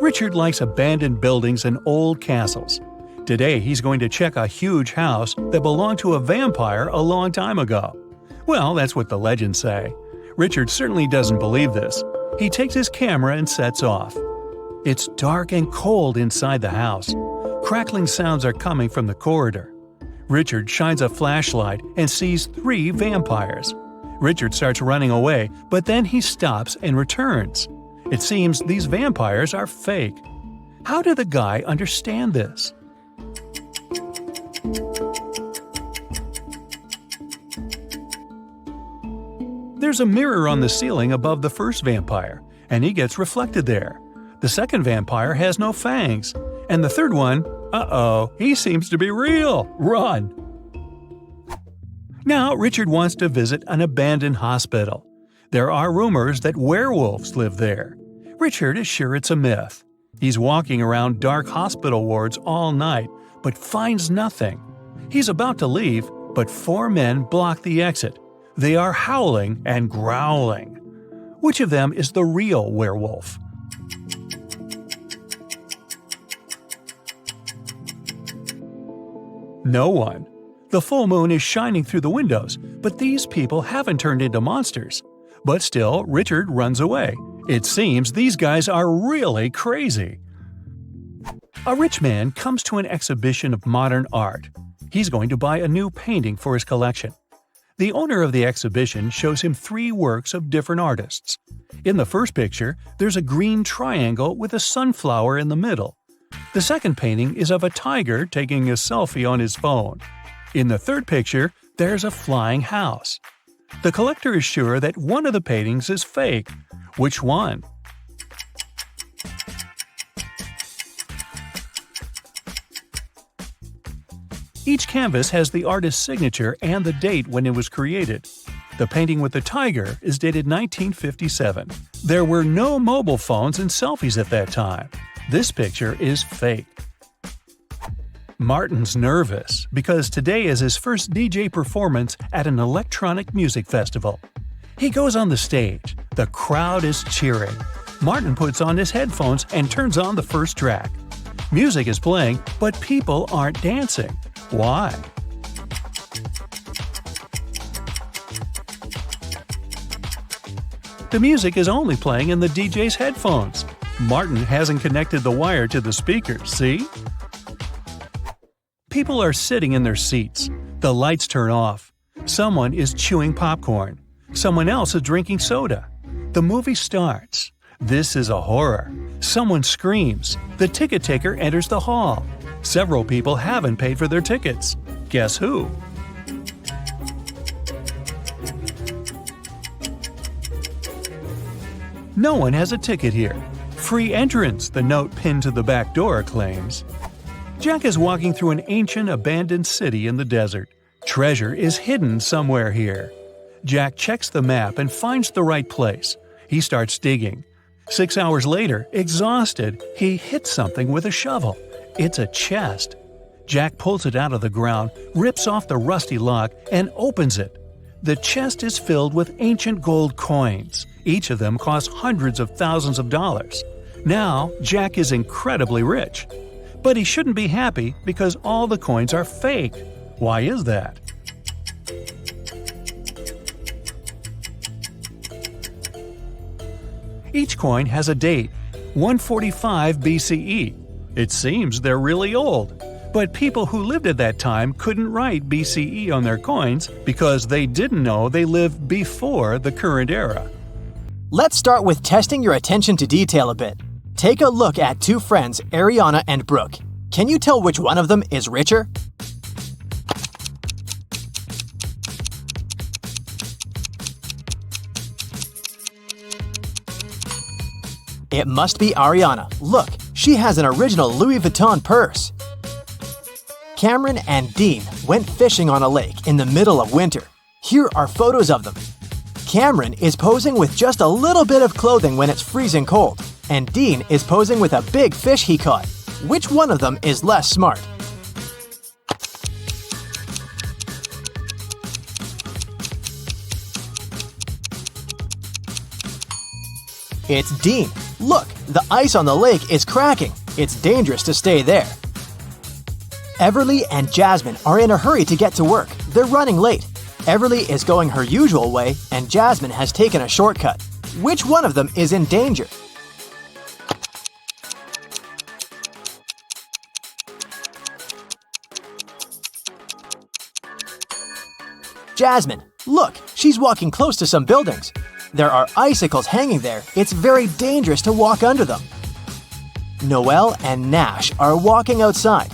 Richard likes abandoned buildings and old castles. Today he's going to check a huge house that belonged to a vampire a long time ago. Well, that's what the legends say. Richard certainly doesn't believe this. He takes his camera and sets off. It's dark and cold inside the house. Crackling sounds are coming from the corridor. Richard shines a flashlight and sees 3 vampires. Richard starts running away, but then he stops and returns. It seems these vampires are fake. How did the guy understand this? There's a mirror on the ceiling above the first vampire, and he gets reflected there. The second vampire has no fangs, and the third one, he seems to be real. Run! Now Richard wants to visit an abandoned hospital. There are rumors that werewolves live there. Richard is sure it's a myth. He's walking around dark hospital wards all night, but finds nothing. He's about to leave, but 4 men block the exit. They are howling and growling. Which of them is the real werewolf? No one. The full moon is shining through the windows, but these people haven't turned into monsters. But still, Richard runs away. It seems these guys are really crazy. A rich man comes to an exhibition of modern art. He's going to buy a new painting for his collection. The owner of the exhibition shows him 3 works of different artists. In the first picture, there's a green triangle with a sunflower in the middle. The second painting is of a tiger taking a selfie on his phone. In the third picture, there's a flying house. The collector is sure that one of the paintings is fake. Which one? Each canvas has the artist's signature and the date when it was created. The painting with the tiger is dated 1957. There were no mobile phones and selfies at that time. This picture is fake. Martin's nervous because today is his first DJ performance at an electronic music festival. He goes on the stage. The crowd is cheering. Martin puts on his headphones and turns on the first track. Music is playing, but people aren't dancing. Why? The music is only playing in the DJ's headphones. Martin hasn't connected the wire to the speakers, see? People are sitting in their seats. The lights turn off. Someone is chewing popcorn. Someone else is drinking soda. The movie starts. This is a horror. Someone screams. The ticket taker enters the hall. Several people haven't paid for their tickets. Guess who? No one has a ticket here. Free entrance, the note pinned to the back door claims. Jack is walking through an ancient abandoned city in the desert. Treasure is hidden somewhere here. Jack checks the map and finds the right place. He starts digging. 6 hours later, exhausted, he hits something with a shovel. It's a chest. Jack pulls it out of the ground, rips off the rusty lock, and opens it. The chest is filled with ancient gold coins. Each of them costs hundreds of thousands of dollars. Now, Jack is incredibly rich. But he shouldn't be happy because all the coins are fake. Why is that? Each coin has a date, 145 BCE. It seems they're really old. But people who lived at that time couldn't write BCE on their coins because they didn't know they lived before the current era. Let's start with testing your attention to detail a bit. Take a look at 2 friends, Ariana and Brooke. Can you tell which one of them is richer? It must be Ariana. Look, she has an original Louis Vuitton purse. Cameron and Dean went fishing on a lake in the middle of winter. Here are photos of them. Cameron is posing with just a little bit of clothing when it's freezing cold, and Dean is posing with a big fish he caught. Which one of them is less smart? It's Dean. Look, the ice on the lake is cracking. It's dangerous to stay there. Everly and Jasmine are in a hurry to get to work. They're running late. Everly is going her usual way, and Jasmine has taken a shortcut. Which one of them is in danger? Jasmine, look, she's walking close to some buildings. There are icicles hanging there. It's very dangerous to walk under them. Noelle and Nash are walking outside.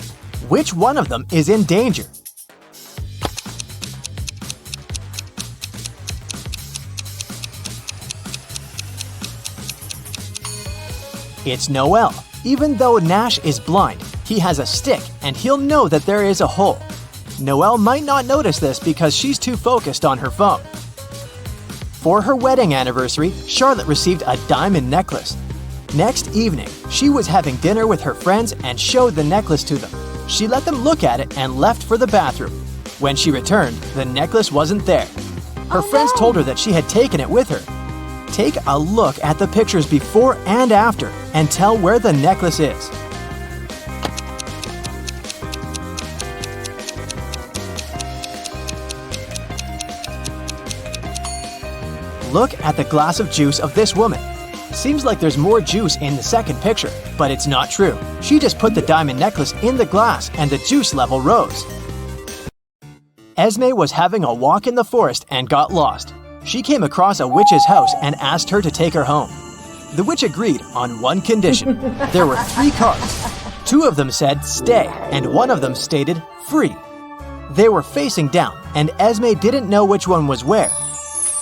Which one of them is in danger? It's Noelle. Even though Nash is blind, he has a stick and he'll know that there is a hole. Noelle might not notice this because she's too focused on her phone. For her wedding anniversary, Charlotte received a diamond necklace. Next evening, she was having dinner with her friends and showed the necklace to them. She let them look at it and left for the bathroom. When she returned, the necklace wasn't there. Her friends told her that she had taken it with her. Take a look at the pictures before and after and tell where the necklace is. Look at the glass of juice of this woman. Seems like there's more juice in the second picture, but it's not true. She just put the diamond necklace in the glass and the juice level rose. Esme was having a walk in the forest and got lost. She came across a witch's house and asked her to take her home. The witch agreed on one condition. There were 3 cards. 2 of them said stay and 1 of them stated free. They were facing down and Esme didn't know which one was where.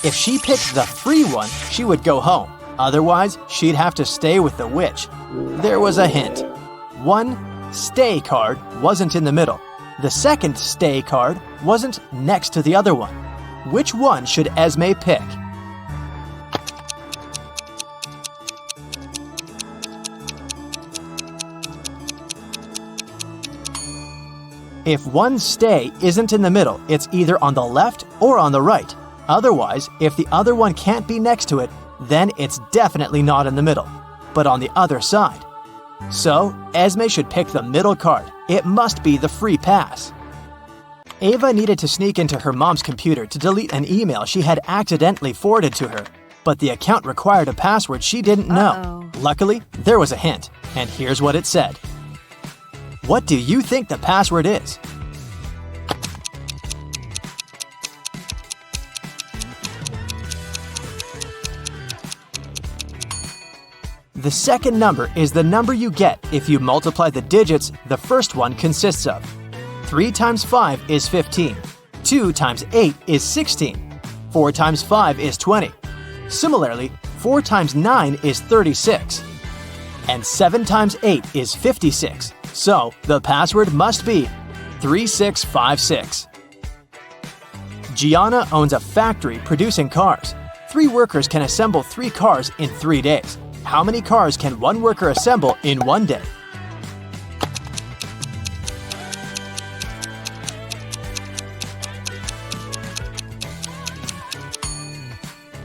If she picked the free one, she would go home. Otherwise, she'd have to stay with the witch. There was a hint. 1 stay card wasn't in the middle. The second stay card wasn't next to the other one. Which one should Esme pick? If 1 stay isn't in the middle, it's either on the left or on the right. Otherwise, if the other one can't be next to it, then it's definitely not in the middle, but on the other side. So, Esme should pick the middle card. It must be the free pass. Ava needed to sneak into her mom's computer to delete an email she had accidentally forwarded to her, but the account required a password she didn't know. Luckily, there was a hint, and here's what it said. What do you think the password is? The second number is the number you get if you multiply the digits the first one consists of. 3 times 5 is 15. 2 times 8 is 16. 4 times 5 is 20. Similarly, 4 times 9 is 36. And 7 times 8 is 56. So, the password must be 3656. Gianna owns a factory producing cars. 3 workers can assemble 3 cars in 3 days. How many cars can 1 worker assemble in 1 day?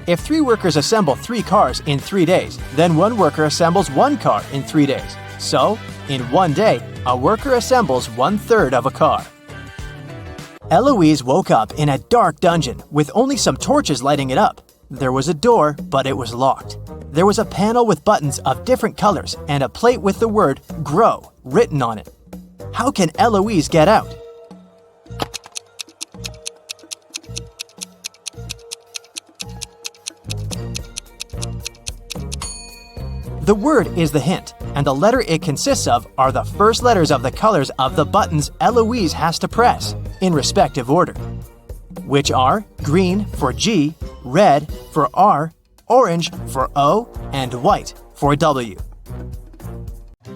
If 3 workers assemble 3 cars in 3 days, then 1 worker assembles 1 car in 3 days. So, in 1 day, a worker assembles 1/3 of a car. Eloise woke up in a dark dungeon with only some torches lighting it up. There was a door, but it was locked. There was a panel with buttons of different colors and a plate with the word GROW written on it. How can Eloise get out? The word is the hint, and the letter it consists of are the first letters of the colors of the buttons Eloise has to press, in respective order, which are green for G, red for R, orange for O, and white for W.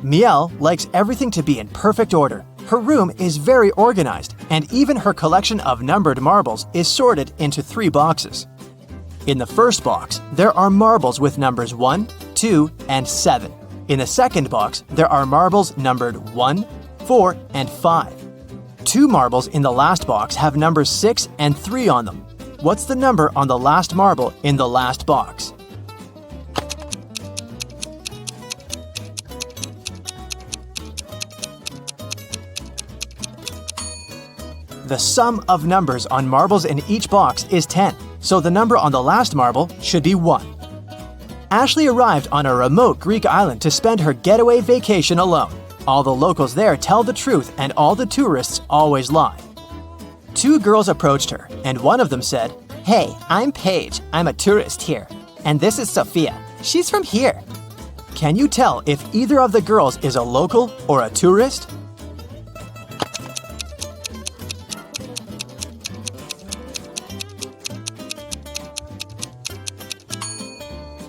Miel likes everything to be in perfect order. Her room is very organized, and even her collection of numbered marbles is sorted into 3 boxes. In the first box, there are marbles with numbers 1, 2, and 7. In the second box, there are marbles numbered 1, 4, and 5. 2 marbles in the last box have numbers 6 and 3 on them. What's the number on the last marble in the last box? The sum of numbers on marbles in each box is 10, so the number on the last marble should be 1. Ashley arrived on a remote Greek island to spend her getaway vacation alone. All the locals there tell the truth and all the tourists always lie. 2 girls approached her, and one of them said, "Hey, I'm Paige. I'm a tourist here. And this is Sophia. She's from here." Can you tell if either of the girls is a local or a tourist?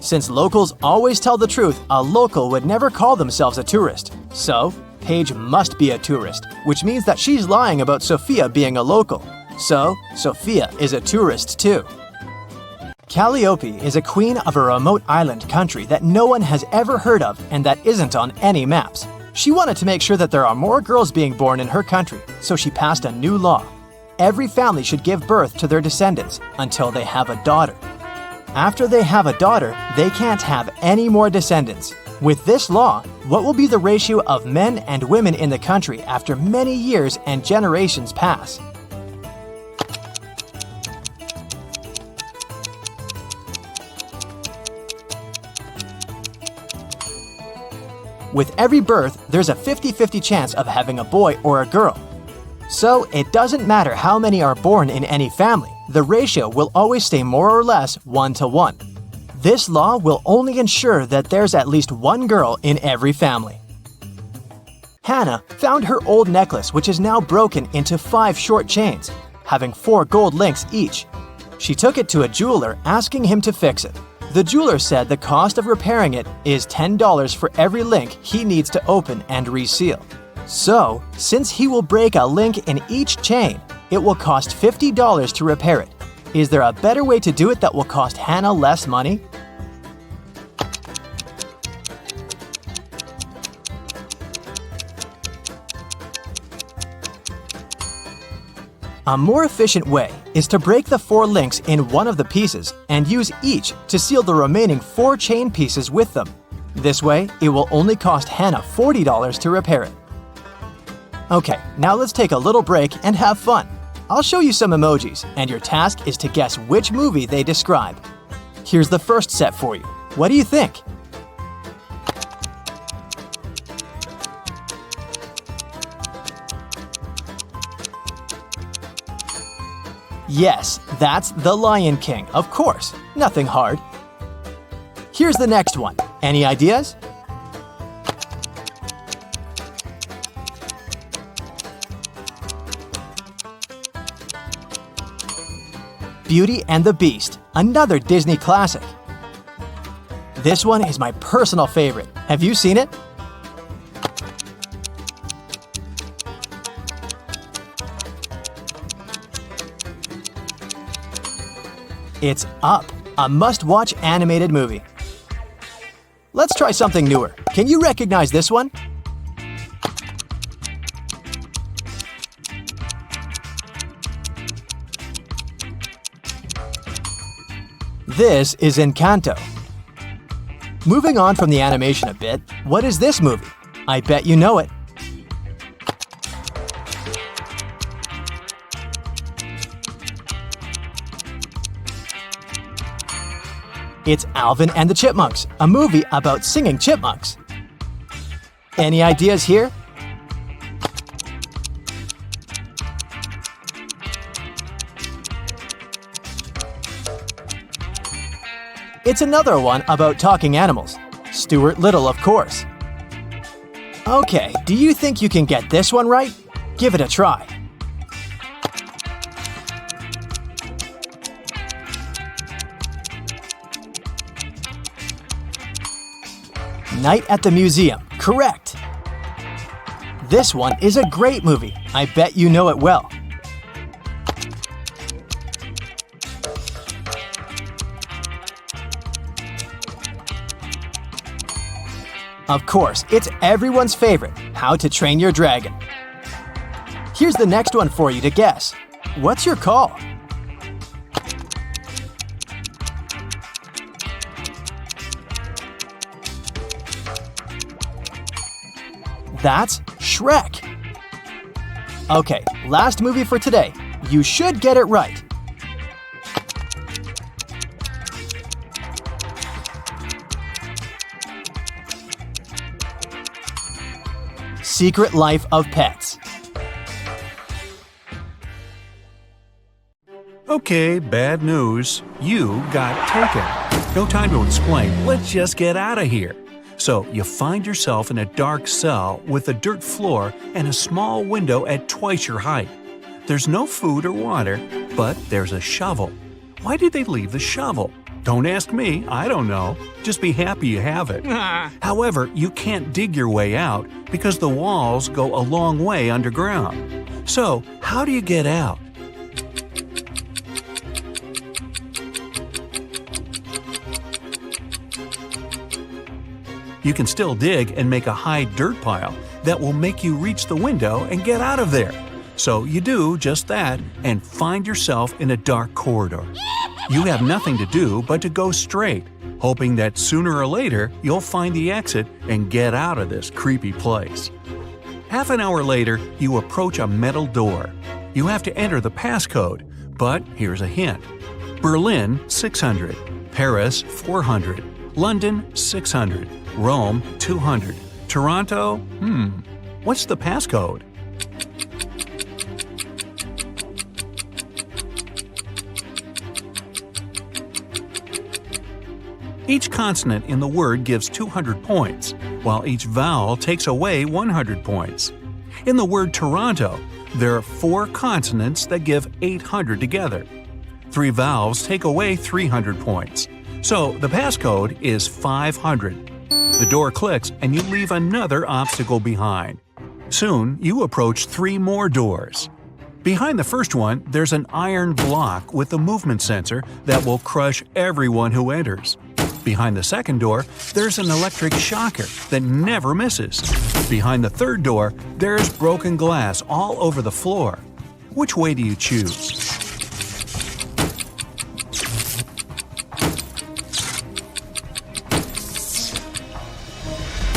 Since locals always tell the truth, a local would never call themselves a tourist. So, Paige must be a tourist, which means that she's lying about Sophia being a local. So, Sophia is a tourist too. Calliope is a queen of a remote island country that no one has ever heard of and that isn't on any maps. She wanted to make sure that there are more girls being born in her country, so she passed a new law. Every family should give birth to their descendants until they have a daughter. After they have a daughter, they can't have any more descendants. With this law, what will be the ratio of men and women in the country after many years and generations pass? With every birth, there's a 50-50 chance of having a boy or a girl. So, it doesn't matter how many are born in any family, the ratio will always stay more or less 1-to-1. This law will only ensure that there's at least one girl in every family. Hannah found her old necklace, which is now broken into 5 short chains, having 4 gold links each. She took it to a jeweler, asking him to fix it. The jeweler said the cost of repairing it is $10 for every link he needs to open and reseal. So, since he will break a link in each chain, it will cost $50 to repair it. Is there a better way to do it that will cost Hannah less money? A more efficient way is to break the 4 links in one of the pieces and use each to seal the remaining 4 chain pieces with them. This way, it will only cost Hannah $40 to repair it. Okay, now let's take a little break and have fun. I'll show you some emojis, and your task is to guess which movie they describe. Here's the first set for you. What do you think? Yes, that's The Lion King, of course. Nothing hard. Here's the next one. Any ideas? Beauty and the Beast, another Disney classic. This one is my personal favorite. Have you seen it? It's Up, a must-watch animated movie. Let's try something newer. Can you recognize this one? This is Encanto. Moving on from the animation a bit, what is this movie? I bet you know it. It's Alvin and the Chipmunks, a movie about singing chipmunks. Any ideas here? It's another one about talking animals. Stuart Little, of course. Okay, do you think you can get this one right? Give it a try. Night at the Museum, correct. This one is a great movie. I bet you know it well. Of course, it's everyone's favorite, How to Train Your Dragon. Here's the next one for you to guess. What's your call? That's Shrek. Okay, last movie for today. You should get it right. Secret Life of Pets. Okay, bad news. You got taken. No time to explain. Let's just get out of here. So you find yourself in a dark cell with a dirt floor and a small window at twice your height. There's no food or water, but there's a shovel. Why did they leave the shovel? Don't ask me, I don't know. Just be happy you have it. However, you can't dig your way out because the walls go a long way underground. So, how do you get out? You can still dig and make a high dirt pile that will make you reach the window and get out of there. So you do just that and find yourself in a dark corridor. You have nothing to do but to go straight, hoping that sooner or later you'll find the exit and get out of this creepy place. Half an hour later, you approach a metal door. You have to enter the passcode, but here's a hint. Berlin, 600. Paris, 400. London, 600. Rome, 200. Toronto, what's the passcode? Each consonant in the word gives 200 points, while each vowel takes away 100 points. In the word Toronto, there are 4 consonants that give 800 together. 3 vowels take away 300 points. So the passcode is 500. The door clicks and you leave another obstacle behind. Soon, you approach 3 more doors. Behind the first one, there's an iron block with a movement sensor that will crush everyone who enters. Behind the second door, there's an electric shocker that never misses. Behind the third door, there's broken glass all over the floor. Which way do you choose?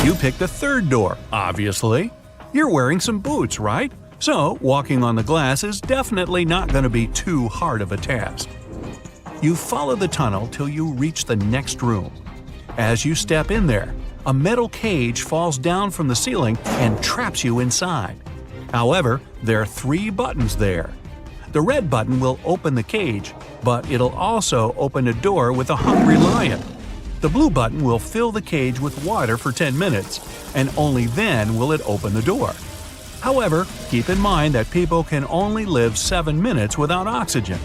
You pick the third door, obviously. You're wearing some boots, right? So, walking on the glass is definitely not going to be too hard of a task. You follow the tunnel till you reach the next room. As you step in there, a metal cage falls down from the ceiling and traps you inside. However, there are 3 buttons there. The red button will open the cage, but it'll also open a door with a hungry lion. The blue button will fill the cage with water for 10 minutes, and only then will it open the door. However, keep in mind that people can only live 7 minutes without oxygen.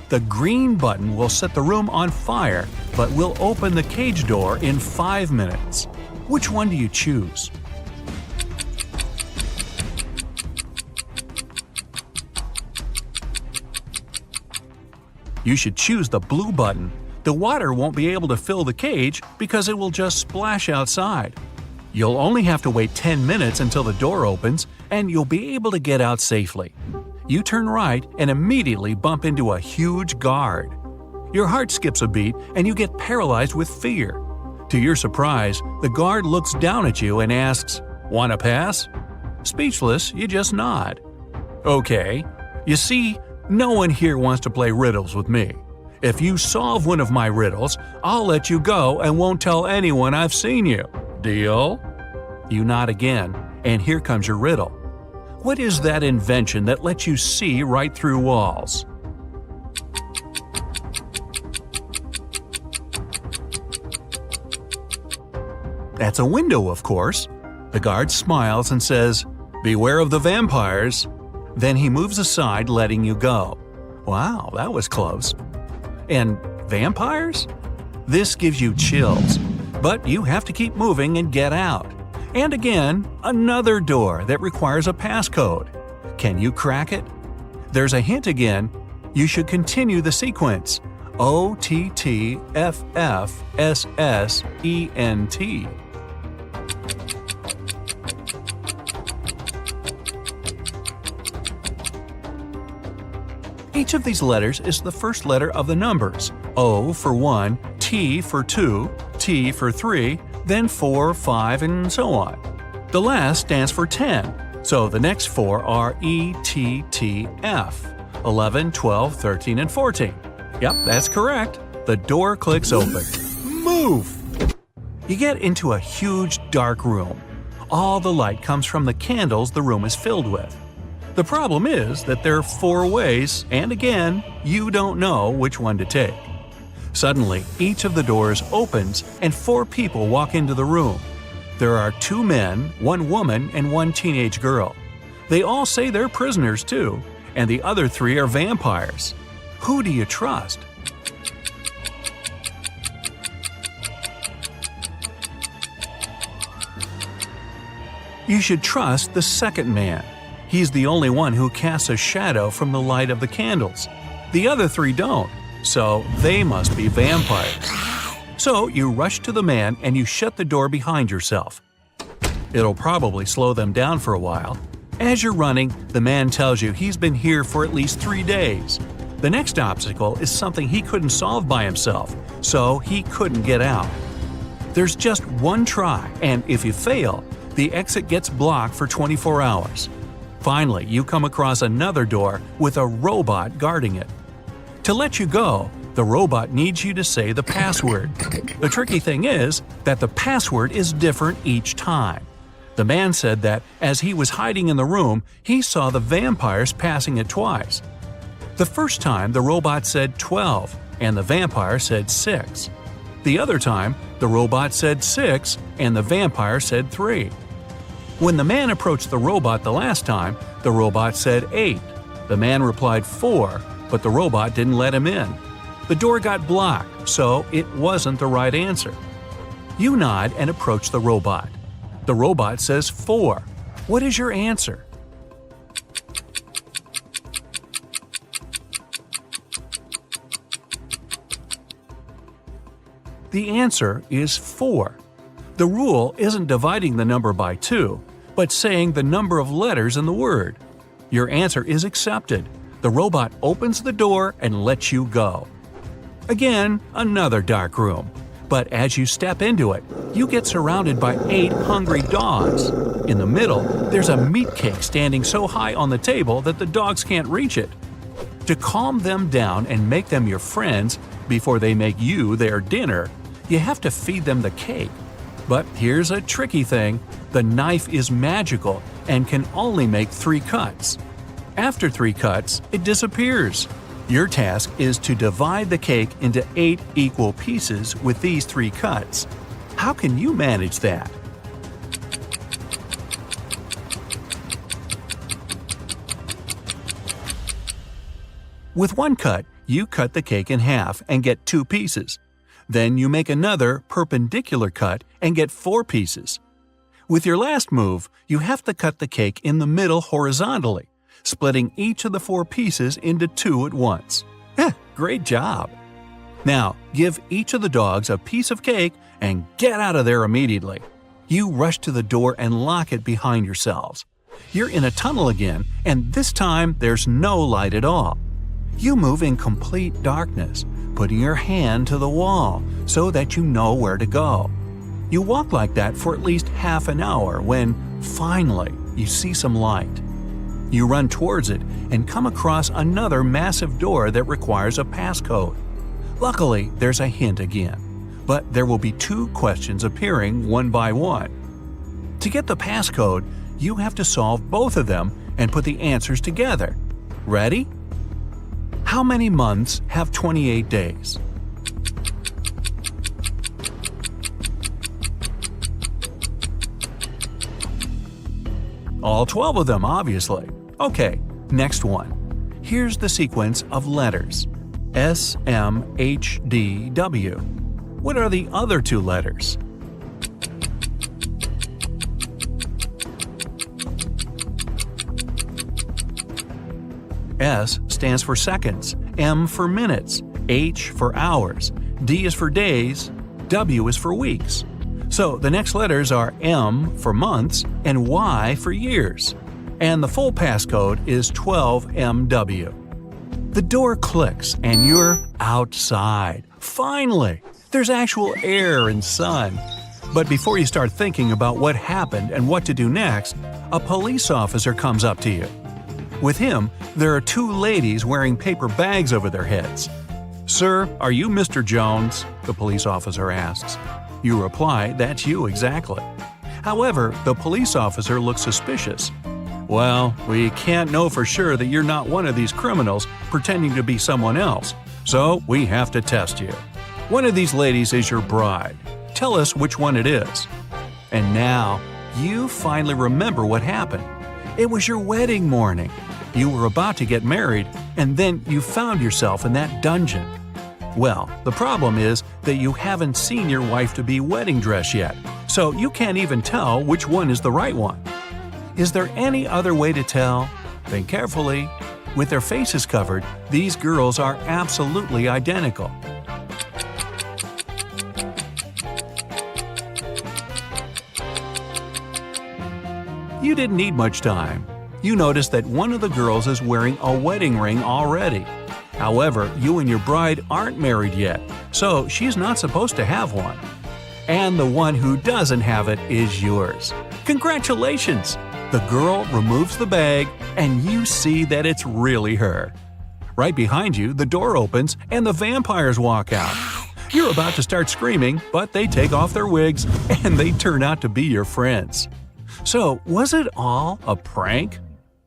The green button will set the room on fire, but will open the cage door in 5 minutes. Which one do you choose? You should choose the blue button. The water won't be able to fill the cage because it will just splash outside. You'll only have to wait 10 minutes until the door opens, and you'll be able to get out safely. You turn right and immediately bump into a huge guard. Your heart skips a beat and you get paralyzed with fear. To your surprise, the guard looks down at you and asks, "Want to pass?" Speechless, you just nod. Okay. You see, no one here wants to play riddles with me. If you solve one of my riddles, I'll let you go and won't tell anyone I've seen you. Deal? You nod again, and here comes your riddle. What is that invention that lets you see right through walls? That's a window, of course. The guard smiles and says, "Beware of the vampires." Then he moves aside, letting you go. Wow, that was close. And vampires? This gives you chills. But you have to keep moving and get out. And again, another door that requires a passcode. Can you crack it? There's a hint again. You should continue the sequence. OTTFFSSENT. Each of these letters is the first letter of the numbers. O for 1, T for 2, T for 3, then 4, 5, and so on. The last stands for 10, so the next four are E, T, T, F, 11, 12, 13, and 14. Yep, that's correct. The door clicks open. Move! You get into a huge dark room. All the light comes from the candles the room is filled with. The problem is that there are 4 ways, and again, you don't know which one to take. Suddenly, each of the doors opens and 4 people walk into the room. There are 2 men, 1 woman, and 1 teenage girl. They all say they're prisoners too, and the other 3 are vampires. Who do you trust? You should trust the second man. He's the only one who casts a shadow from the light of the candles. The other 3 don't, so they must be vampires. So you rush to the man and you shut the door behind yourself. It'll probably slow them down for a while. As you're running, the man tells you he's been here for at least 3 days. The next obstacle is something he couldn't solve by himself, so he couldn't get out. There's just one try, and if you fail, the exit gets blocked for 24 hours. Finally, you come across another door with a robot guarding it. To let you go, the robot needs you to say the password. The tricky thing is that the password is different each time. The man said that as he was hiding in the room, he saw the vampires passing it twice. The first time, the robot said 12, and the vampire said 6. The other time, the robot said 6, and the vampire said 3. When the man approached the robot the last time, the robot said 8. The man replied 4, but the robot didn't let him in. The door got blocked, so it wasn't the right answer. You nod and approach the robot. The robot says 4. What is your answer? The answer is 4. The rule isn't dividing the number by 2, but saying the number of letters in the word. Your answer is accepted. The robot opens the door and lets you go. Again, another dark room. But as you step into it, you get surrounded by 8 hungry dogs. In the middle, there's a meat cake standing so high on the table that the dogs can't reach it. To calm them down and make them your friends before they make you their dinner, you have to feed them the cake. But here's a tricky thing. The knife is magical and can only make 3 cuts. After 3 cuts, it disappears. Your task is to divide the cake into 8 equal pieces with these 3 cuts. How can you manage that? With 1 cut, you cut the cake in half and get 2 pieces. Then you make another perpendicular cut and get 4 pieces. With your last move, you have to cut the cake in the middle horizontally, splitting each of the 4 pieces into 2 at once. Great job! Now, give each of the dogs a piece of cake and get out of there immediately. You rush to the door and lock it behind yourselves. You're in a tunnel again, and this time there's no light at all. You move in complete darkness, putting your hand to the wall so that you know where to go. You walk like that for at least half an hour when, finally, you see some light. You run towards it and come across another massive door that requires a passcode. Luckily, there's a hint again, but there will be 2 questions appearing one by one. To get the passcode, you have to solve both of them and put the answers together. Ready? How many months have 28 days? All 12 of them, obviously. Okay, next one. Here's the sequence of letters. S, M, H, D, W. What are the other 2 letters? S stands for seconds, M for minutes, H for hours, D is for days, W is for weeks. So the next letters are M for months and Y for years. And the full passcode is 12MW. The door clicks and you're outside. Finally! There's actual air and sun. But before you start thinking about what happened and what to do next, a police officer comes up to you. With him, there are two ladies wearing paper bags over their heads. "Sir, are you Mr. Jones?" the police officer asks. You reply, "That's you exactly." However, the police officer looks suspicious. "Well, we can't know for sure that you're not one of these criminals pretending to be someone else, so we have to test you. One of these ladies is your bride. Tell us which one it is." And now, you finally remember what happened. It was your wedding morning. You were about to get married, and then you found yourself in that dungeon. Well, the problem is that you haven't seen your wife-to-be wedding dress yet, so you can't even tell which one is the right one. Is there any other way to tell? Think carefully. With their faces covered, these girls are absolutely identical. You didn't need much time. You noticed that one of the girls is wearing a wedding ring already. However, you and your bride aren't married yet, so she's not supposed to have one. And the one who doesn't have it is yours. Congratulations! The girl removes the bag, and you see that it's really her. Right behind you, the door opens and the vampires walk out. You're about to start screaming, but they take off their wigs and they turn out to be your friends. So, was it all a prank?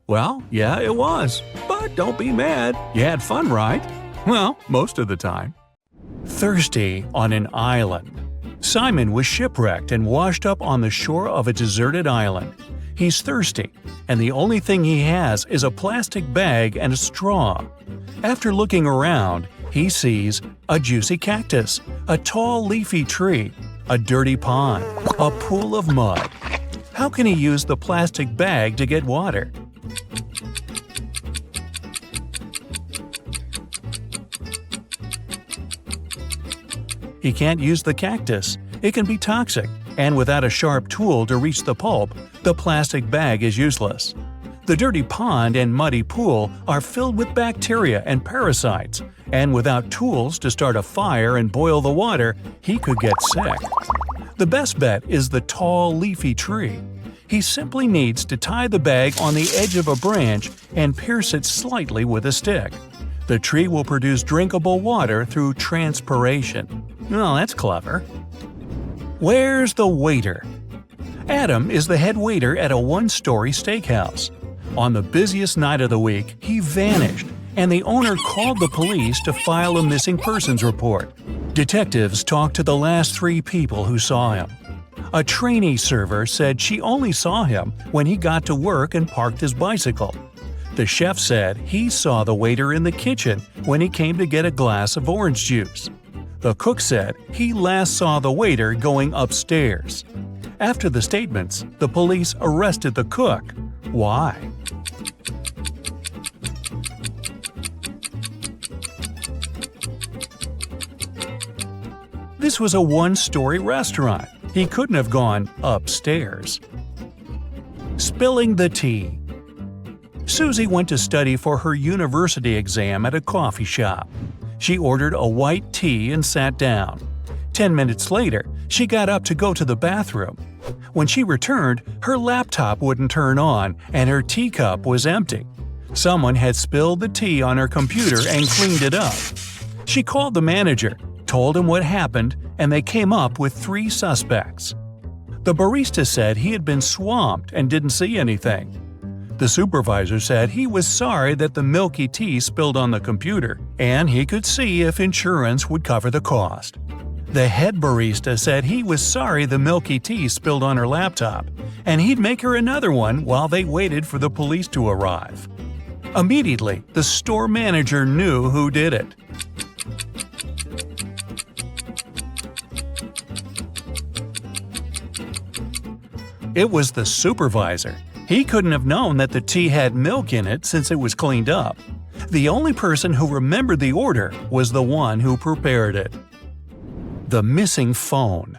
Well, yeah, it was. But don't be mad. You had fun, right? Well, most of the time. Thirsty on an island. Simon was shipwrecked and washed up on the shore of a deserted island. He's thirsty, and the only thing he has is a plastic bag and a straw. After looking around, he sees a juicy cactus, a tall leafy tree, a dirty pond, a pool of mud. How can he use the plastic bag to get water? He can't use the cactus. It can be toxic, and without a sharp tool to reach the pulp, the plastic bag is useless. The dirty pond and muddy pool are filled with bacteria and parasites, and without tools to start a fire and boil the water, he could get sick. The best bet is the tall, leafy tree. He simply needs to tie the bag on the edge of a branch and pierce it slightly with a stick. The tree will produce drinkable water through transpiration. Oh, that's clever. Where's the waiter? Adam is the head waiter at a one-story steakhouse. On the busiest night of the week, he vanished, and the owner called the police to file a missing persons report. Detectives talked to the last 3 people who saw him. A trainee server said she only saw him when he got to work and parked his bicycle. The chef said he saw the waiter in the kitchen when he came to get a glass of orange juice. The cook said he last saw the waiter going upstairs. After the statements, the police arrested the cook. Why? This was a one-story restaurant. He couldn't have gone upstairs. Spilling the tea. Susie went to study for her university exam at a coffee shop. She ordered a white tea and sat down. 10 minutes later, she got up to go to the bathroom. When she returned, her laptop wouldn't turn on and her teacup was empty. Someone had spilled the tea on her computer and cleaned it up. She called the manager, told him what happened, and they came up with 3 suspects. The barista said he had been swamped and didn't see anything. The supervisor said he was sorry that the milky tea spilled on the computer, and he could see if insurance would cover the cost. The head barista said he was sorry the milky tea spilled on her laptop, and he'd make her another one while they waited for the police to arrive. Immediately, the store manager knew who did it. It was the supervisor. He couldn't have known that the tea had milk in it since it was cleaned up. The only person who remembered the order was the one who prepared it. The missing phone.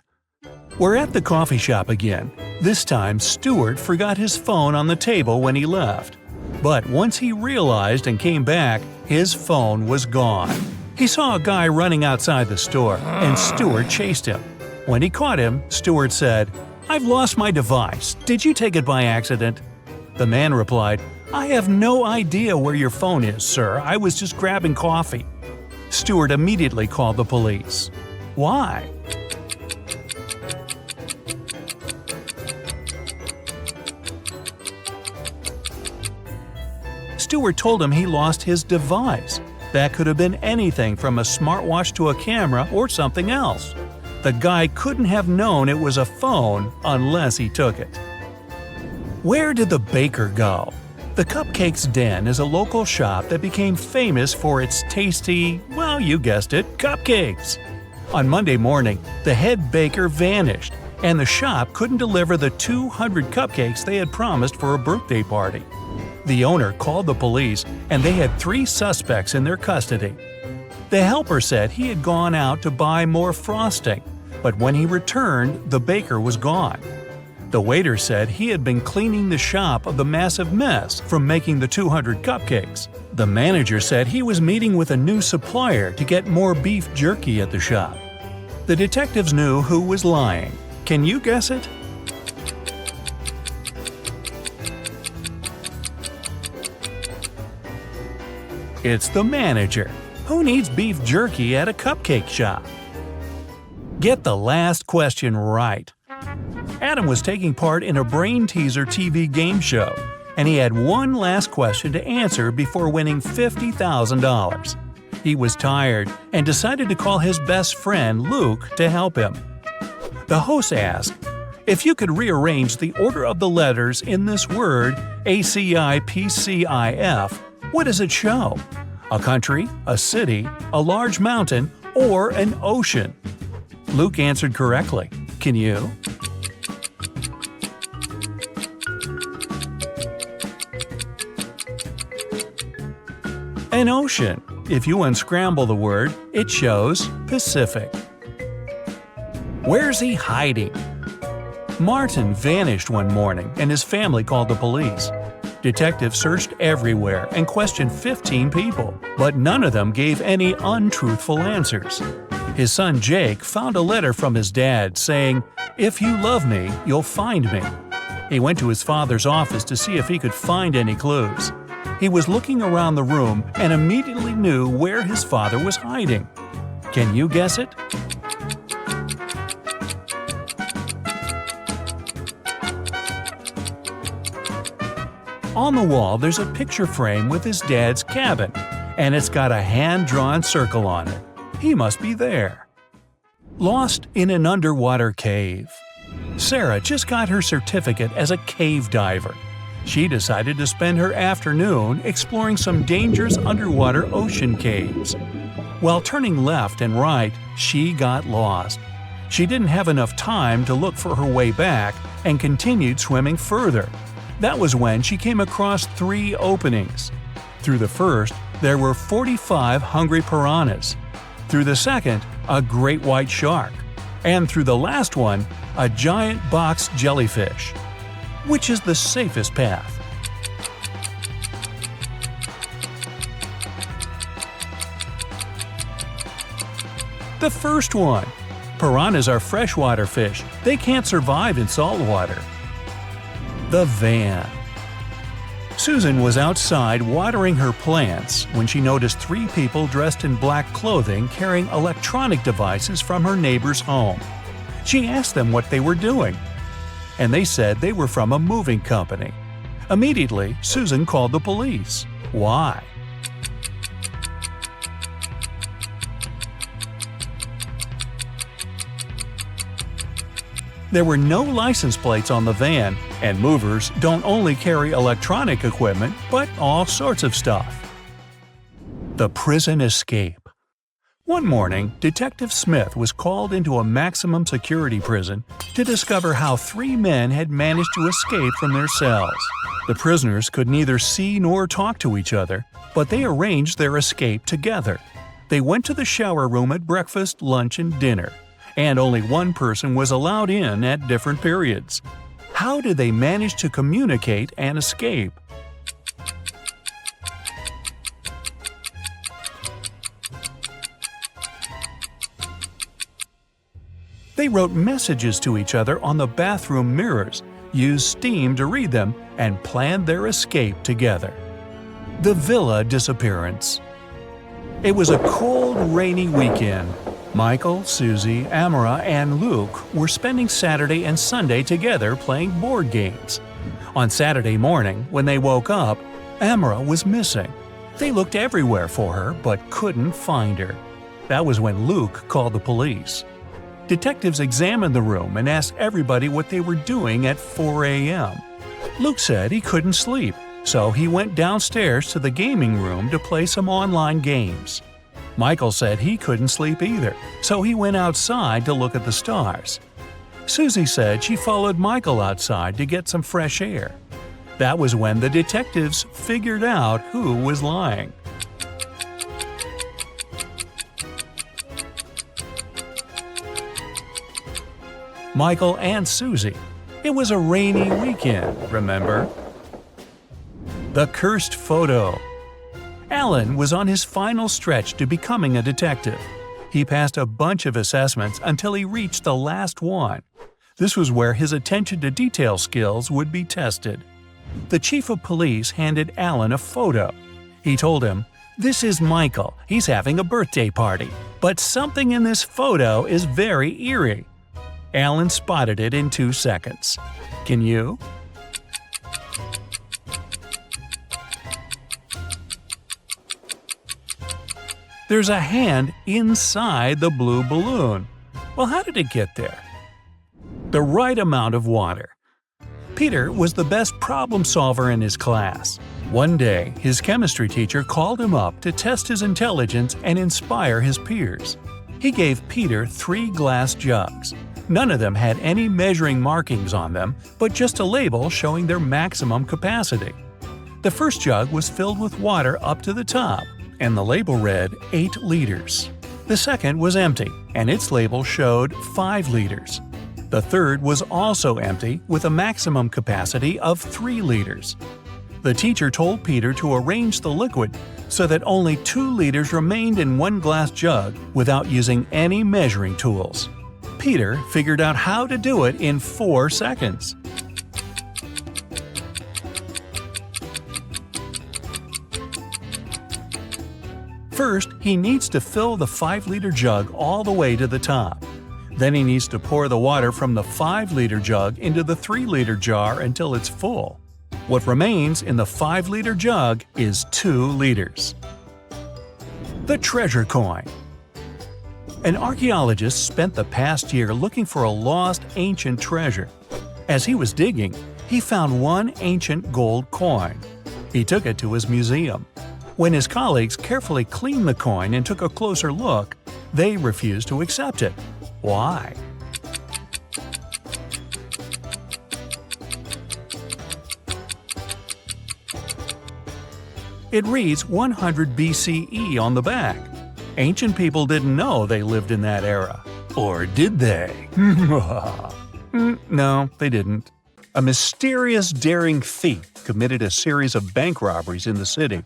We're at the coffee shop again. This time, Stuart forgot his phone on the table when he left. But once he realized and came back, his phone was gone. He saw a guy running outside the store, and Stuart chased him. When he caught him, Stuart said, "I've lost my device. Did you take it by accident?" The man replied, "I have no idea where your phone is, sir. I was just grabbing coffee." Stuart immediately called the police. Why? Stuart told him he lost his device. That could have been anything from a smartwatch to a camera or something else. The guy couldn't have known it was a phone unless he took it. Where did the baker go? The Cupcakes Den is a local shop that became famous for its tasty, well, you guessed it, cupcakes. On Monday morning, the head baker vanished, and the shop couldn't deliver the 200 cupcakes they had promised for a birthday party. The owner called the police, and they had 3 suspects in their custody. The helper said he had gone out to buy more frosting, but when he returned, the baker was gone. The waiter said he had been cleaning the shop of the massive mess from making the 200 cupcakes. The manager said he was meeting with a new supplier to get more beef jerky at the shop. The detectives knew who was lying. Can you guess it? It's the manager. Who needs beef jerky at a cupcake shop? Get the last question right. Adam was taking part in a Brain Teaser TV game show, and he had one last question to answer before winning $50,000. He was tired and decided to call his best friend Luke to help him. The host asked, "If you could rearrange the order of the letters in this word ACIPCIF, what does it show? A country, a city, a large mountain, or an ocean?" Luke answered correctly. Can you? An ocean. If you unscramble the word, it shows Pacific. Where's he hiding? Martin vanished one morning, and his family called the police. Detectives searched everywhere and questioned 15 people, but none of them gave any untruthful answers. His son Jake found a letter from his dad saying, "If you love me, you'll find me." He went to his father's office to see if he could find any clues. He was looking around the room and immediately knew where his father was hiding. Can you guess it? On the wall, there's a picture frame with his dad's cabin, and it's got a hand-drawn circle on it. He must be there. Lost in an underwater cave. Sarah just got her certificate as a cave diver. She decided to spend her afternoon exploring some dangerous underwater ocean caves. While turning left and right, she got lost. She didn't have enough time to look for her way back and continued swimming further. That was when she came across 3 openings. Through the first, there were 45 hungry piranhas. Through the second, a great white shark. And through the last one, a giant box jellyfish. Which is the safest path? The first one. Piranhas are freshwater fish. They can't survive in salt water. The van. Susan was outside watering her plants when she noticed 3 people dressed in black clothing carrying electronic devices from her neighbor's home. She asked them what they were doing, and they said they were from a moving company. Immediately, Susan called the police. Why? There were no license plates on the van, and movers don't only carry electronic equipment, but all sorts of stuff. The prison escape. One morning, Detective Smith was called into a maximum security prison to discover how 3 men had managed to escape from their cells. The prisoners could neither see nor talk to each other, but they arranged their escape together. They went to the shower room at breakfast, lunch, and dinner, and only one person was allowed in at different periods. How did they manage to communicate and escape? They wrote messages to each other on the bathroom mirrors, used steam to read them, and planned their escape together. The Villa Disappearance. It was a cold, rainy weekend. Michael, Susie, Amara, and Luke were spending Saturday and Sunday together playing board games. On Saturday morning, when they woke up, Amara was missing. They looked everywhere for her but couldn't find her. That was when Luke called the police. Detectives examined the room and asked everybody what they were doing at 4 a.m. Luke said he couldn't sleep, so he went downstairs to the gaming room to play some online games. Michael said he couldn't sleep either, so he went outside to look at the stars. Susie said she followed Michael outside to get some fresh air. That was when the detectives figured out who was lying. Michael and Susie. It was a rainy weekend, remember? The Cursed Photo. Alan was on his final stretch to becoming a detective. He passed a bunch of assessments until he reached the last one. This was where his attention to detail skills would be tested. The chief of police handed Alan a photo. He told him, "This is Michael. He's having a birthday party. But something in this photo is very eerie." Alan spotted it in 2 seconds. Can you? There's a hand inside the blue balloon. Well, how did it get there? The right amount of water. Peter was the best problem solver in his class. One day, his chemistry teacher called him up to test his intelligence and inspire his peers. He gave Peter 3 glass jugs. None of them had any measuring markings on them, but just a label showing their maximum capacity. The first jug was filled with water up to the top, and the label read 8 liters. The second was empty, and its label showed 5 liters. The third was also empty, with a maximum capacity of 3 liters. The teacher told Peter to arrange the liquid so that only 2 liters remained in one glass jug without using any measuring tools. Peter figured out how to do it in 4 seconds. First, he needs to fill the 5-liter jug all the way to the top. Then he needs to pour the water from the 5-liter jug into the 3-liter jar until it's full. What remains in the 5-liter jug is 2 liters. The treasure coin. An archaeologist spent the past year looking for a lost ancient treasure. As he was digging, he found one ancient gold coin. He took it to his museum. When his colleagues carefully cleaned the coin and took a closer look, they refused to accept it. Why? It reads 100 BCE on the back. Ancient people didn't know they lived in that era. Or did they? No, they didn't. A mysterious, daring thief committed a series of bank robberies in the city.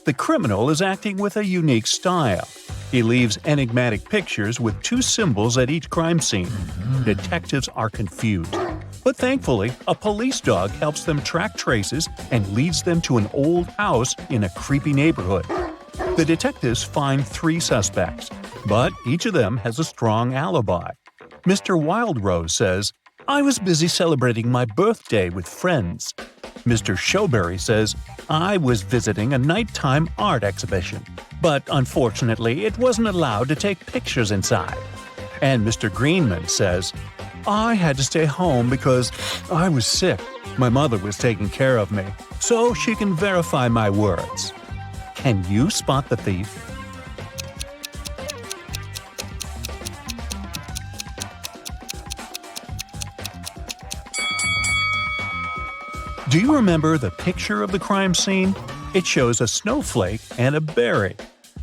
The criminal is acting with a unique style. He leaves enigmatic pictures with 2 symbols at each crime scene. Detectives are confused. But thankfully, a police dog helps them track traces and leads them to an old house in a creepy neighborhood. The detectives find 3 suspects, but each of them has a strong alibi. Mr. Wildrose says, "I was busy celebrating my birthday with friends." Mr. Showberry says, "I was visiting a nighttime art exhibition, but unfortunately it wasn't allowed to take pictures inside." And Mr. Greenman says, "I had to stay home because I was sick. My mother was taking care of me, so she can verify my words." Can you spot the thief? Do you remember the picture of the crime scene? It shows a snowflake and a berry.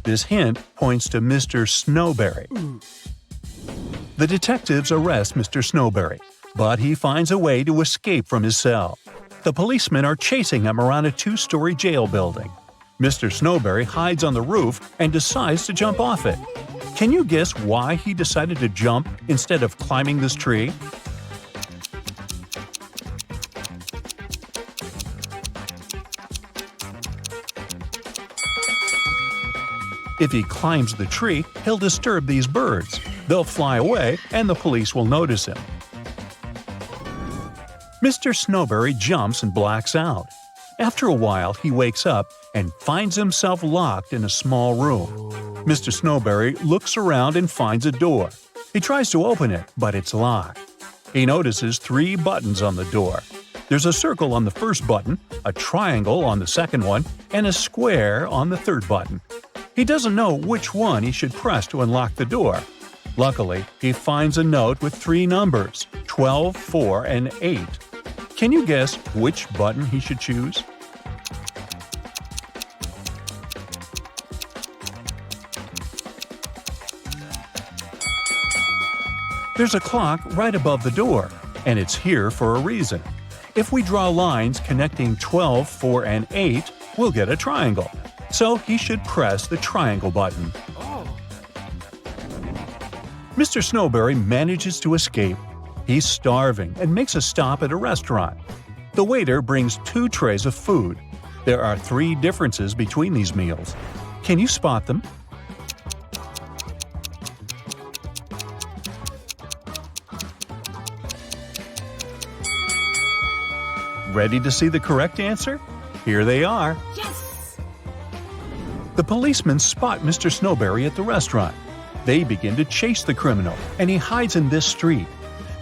This hint points to Mr. Snowberry. The detectives arrest Mr. Snowberry, but he finds a way to escape from his cell. The policemen are chasing him around a 2-story jail building. Mr. Snowberry hides on the roof and decides to jump off it. Can you guess why he decided to jump instead of climbing this tree? If he climbs the tree, he'll disturb these birds. They'll fly away and the police will notice him. Mr. Snowberry jumps and blacks out. After a while, he wakes up and finds himself locked in a small room. Mr. Snowberry looks around and finds a door. He tries to open it, but it's locked. He notices 3 buttons on the door. There's a circle on the first button, a triangle on the second one, and a square on the third button. He doesn't know which one he should press to unlock the door. Luckily, he finds a note with 3 numbers, 12, 4, and 8. Can you guess which button he should choose? There's a clock right above the door, and it's here for a reason. If we draw lines connecting 12, 4, and 8, we'll get a triangle. So he should press the triangle button. Mr. Snowberry manages to escape. He's starving and makes a stop at a restaurant. The waiter brings 2 trays of food. There are 3 differences between these meals. Can you spot them? Ready to see the correct answer? Here they are. Yes! The policemen spot Mr. Snowberry at the restaurant. They begin to chase the criminal, and he hides in this street.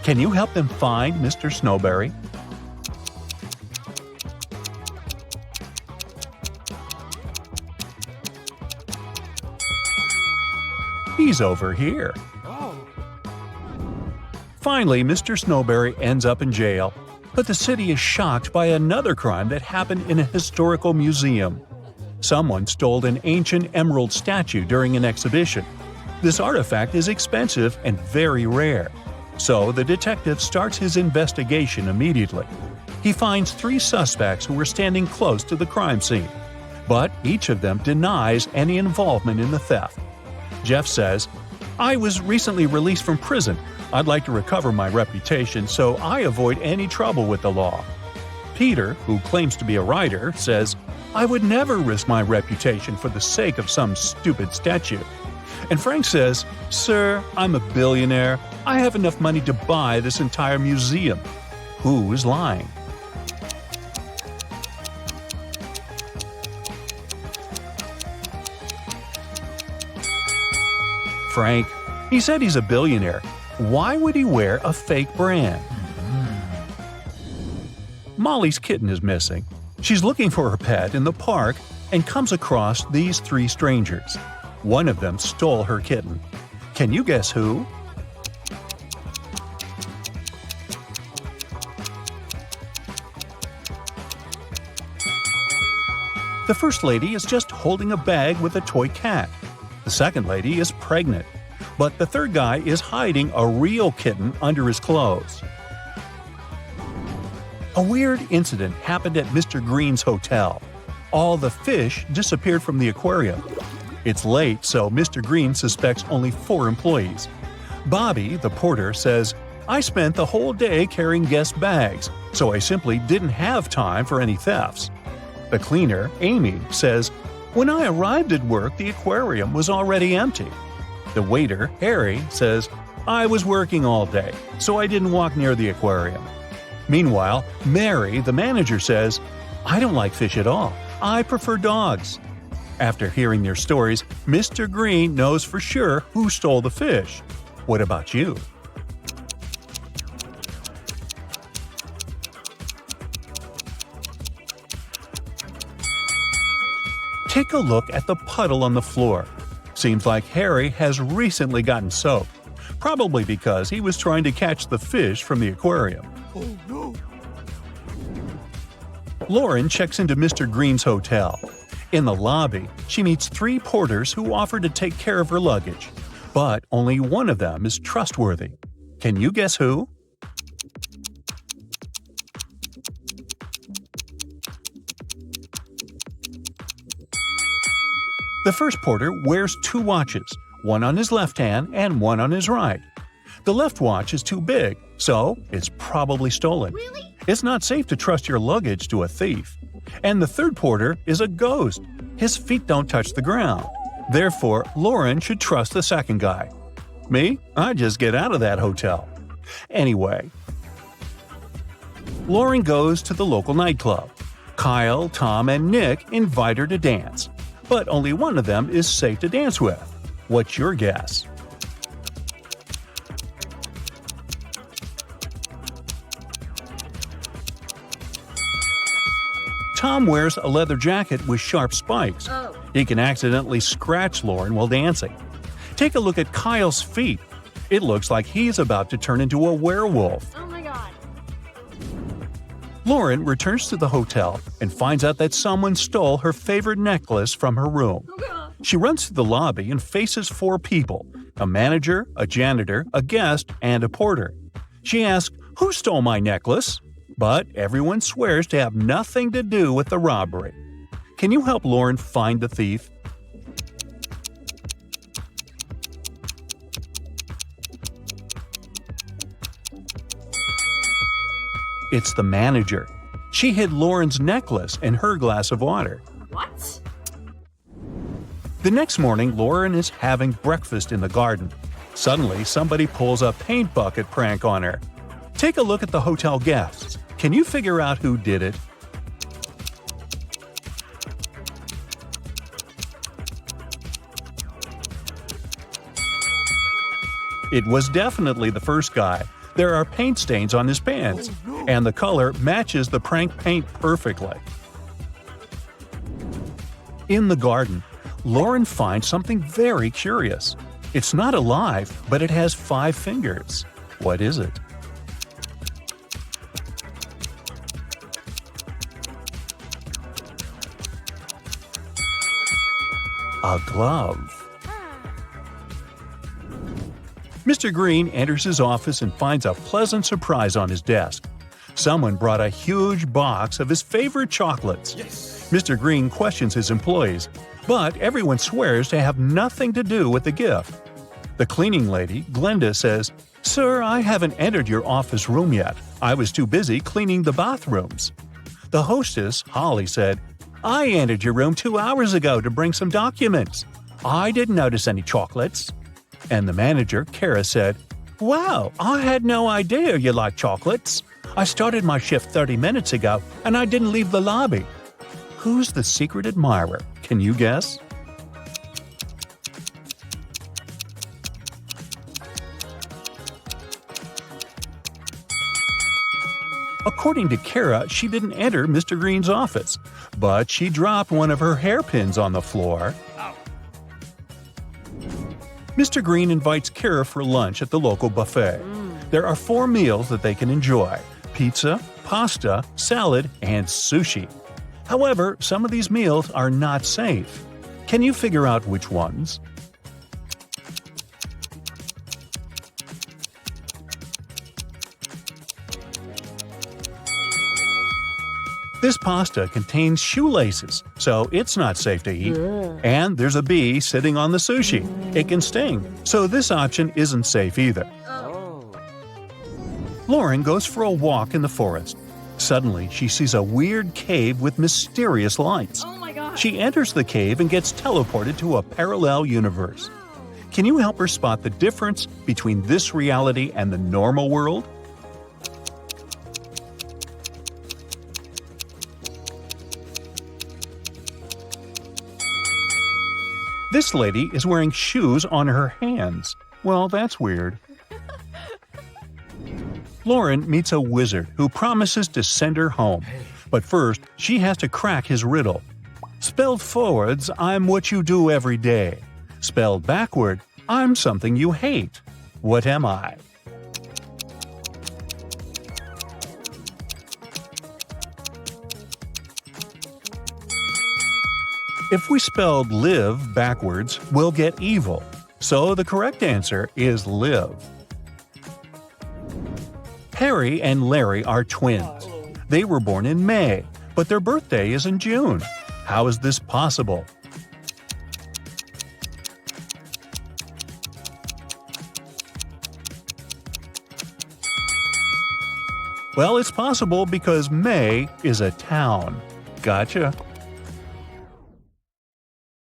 Can you help them find Mr. Snowberry? He's over here. Finally, Mr. Snowberry ends up in jail. But the city is shocked by another crime that happened in a historical museum. Someone stole an ancient emerald statue during an exhibition. This artifact is expensive and very rare. So the detective starts his investigation immediately. He finds 3 suspects who were standing close to the crime scene. But each of them denies any involvement in the theft. Jeff says, "I was recently released from prison. I'd like to recover my reputation, so I avoid any trouble with the law." Peter, who claims to be a writer, says, "I would never risk my reputation for the sake of some stupid statue." And Frank says, "Sir, I'm a billionaire. I have enough money to buy this entire museum." Who is lying? Frank. He said he's a billionaire. Why would he wear a fake brand? Molly's kitten is missing. She's looking for her pet in the park and comes across these 3 strangers. One of them stole her kitten. Can you guess who? The first lady is just holding a bag with a toy cat. The second lady is pregnant. But the third guy is hiding a real kitten under his clothes. A weird incident happened at Mr. Green's hotel. All the fish disappeared from the aquarium. It's late, so Mr. Green suspects only 4 employees. Bobby, the porter, says, "I spent the whole day carrying guest bags, so I simply didn't have time for any thefts." The cleaner, Amy, says, "When I arrived at work, the aquarium was already empty." The waiter, Harry, says, "I was working all day, so I didn't walk near the aquarium." Meanwhile, Mary, the manager, says, "I don't like fish at all. I prefer dogs." After hearing their stories, Mr. Green knows for sure who stole the fish. What about you? Take a look at the puddle on the floor. Seems like Harry has recently gotten soaked, probably because he was trying to catch the fish from the aquarium. Oh no! Lauren checks into Mr. Green's hotel. In the lobby, she meets 3 porters who offer to take care of her luggage. But only one of them is trustworthy. Can you guess who? The first porter wears 2 watches, one on his left hand and one on his right. The left watch is too big, so it's probably stolen. Really? It's not safe to trust your luggage to a thief. And the third porter is a ghost. His feet don't touch the ground. Therefore, Lauren should trust the second guy. Me? I just get out of that hotel. Anyway, Lauren goes to the local nightclub. Kyle, Tom, and Nick invite her to dance. But only one of them is safe to dance with. What's your guess? Tom wears a leather jacket with sharp spikes. Oh. He can accidentally scratch Lauren while dancing. Take a look at Kyle's feet. It looks like he's about to turn into a werewolf. Oh my god. Lauren returns to the hotel and finds out that someone stole her favorite necklace from her room. Oh god. She runs to the lobby and faces 4 people: a manager, a janitor, a guest, and a porter. She asks, "Who stole my necklace?" But everyone swears to have nothing to do with the robbery. Can you help Lauren find the thief? It's the manager. She hid Lauren's necklace in her glass of water. What? The next morning, Lauren is having breakfast in the garden. Suddenly, somebody pulls a paint bucket prank on her. Take a look at the hotel guests. Can you figure out who did it? It was definitely the first guy. There are paint stains on his pants, and the color matches the prank paint perfectly. In the garden, Lauren finds something very curious. It's not alive, but it has 5 fingers. What is it? A glove. Mr. Green enters his office and finds a pleasant surprise on his desk. Someone brought a huge box of his favorite chocolates. Mr. Green questions his employees, but everyone swears to have nothing to do with the gift. The cleaning lady, Glenda, says, "Sir, I haven't entered your office room yet. I was too busy cleaning the bathrooms." The hostess, Holly, said, "I entered your room 2 hours ago to bring some documents. I didn't notice any chocolates." And the manager, Kara, said, "Wow, I had no idea you like chocolates. I started my shift 30 minutes ago and I didn't leave the lobby." Who's the secret admirer? Can you guess? According to Kara, she didn't enter Mr. Green's office, but she dropped one of her hairpins on the floor. Mr. Green invites Kara for lunch at the local buffet. There are 4 meals that they can enjoy: pizza, pasta, salad, and sushi. However, some of these meals are not safe. Can you figure out which ones? This pasta contains shoelaces, so it's not safe to eat. And there's a bee sitting on the sushi. It can sting, so this option isn't safe either. Lauren goes for a walk in the forest. Suddenly, she sees a weird cave with mysterious lights. Oh my god. She enters the cave and gets teleported to a parallel universe. Can you help her spot the difference between this reality and the normal world? This lady is wearing shoes on her hands. Well, that's weird. Lauren meets a wizard who promises to send her home. But first, she has to crack his riddle. Spelled forwards, I'm what you do every day. Spelled backward, I'm something you hate. What am I? If we spelled live backwards, we'll get evil. So the correct answer is live. Harry and Larry are twins. They were born in May, but their birthday is in June. How is this possible? Well, it's possible because May is a town. Gotcha.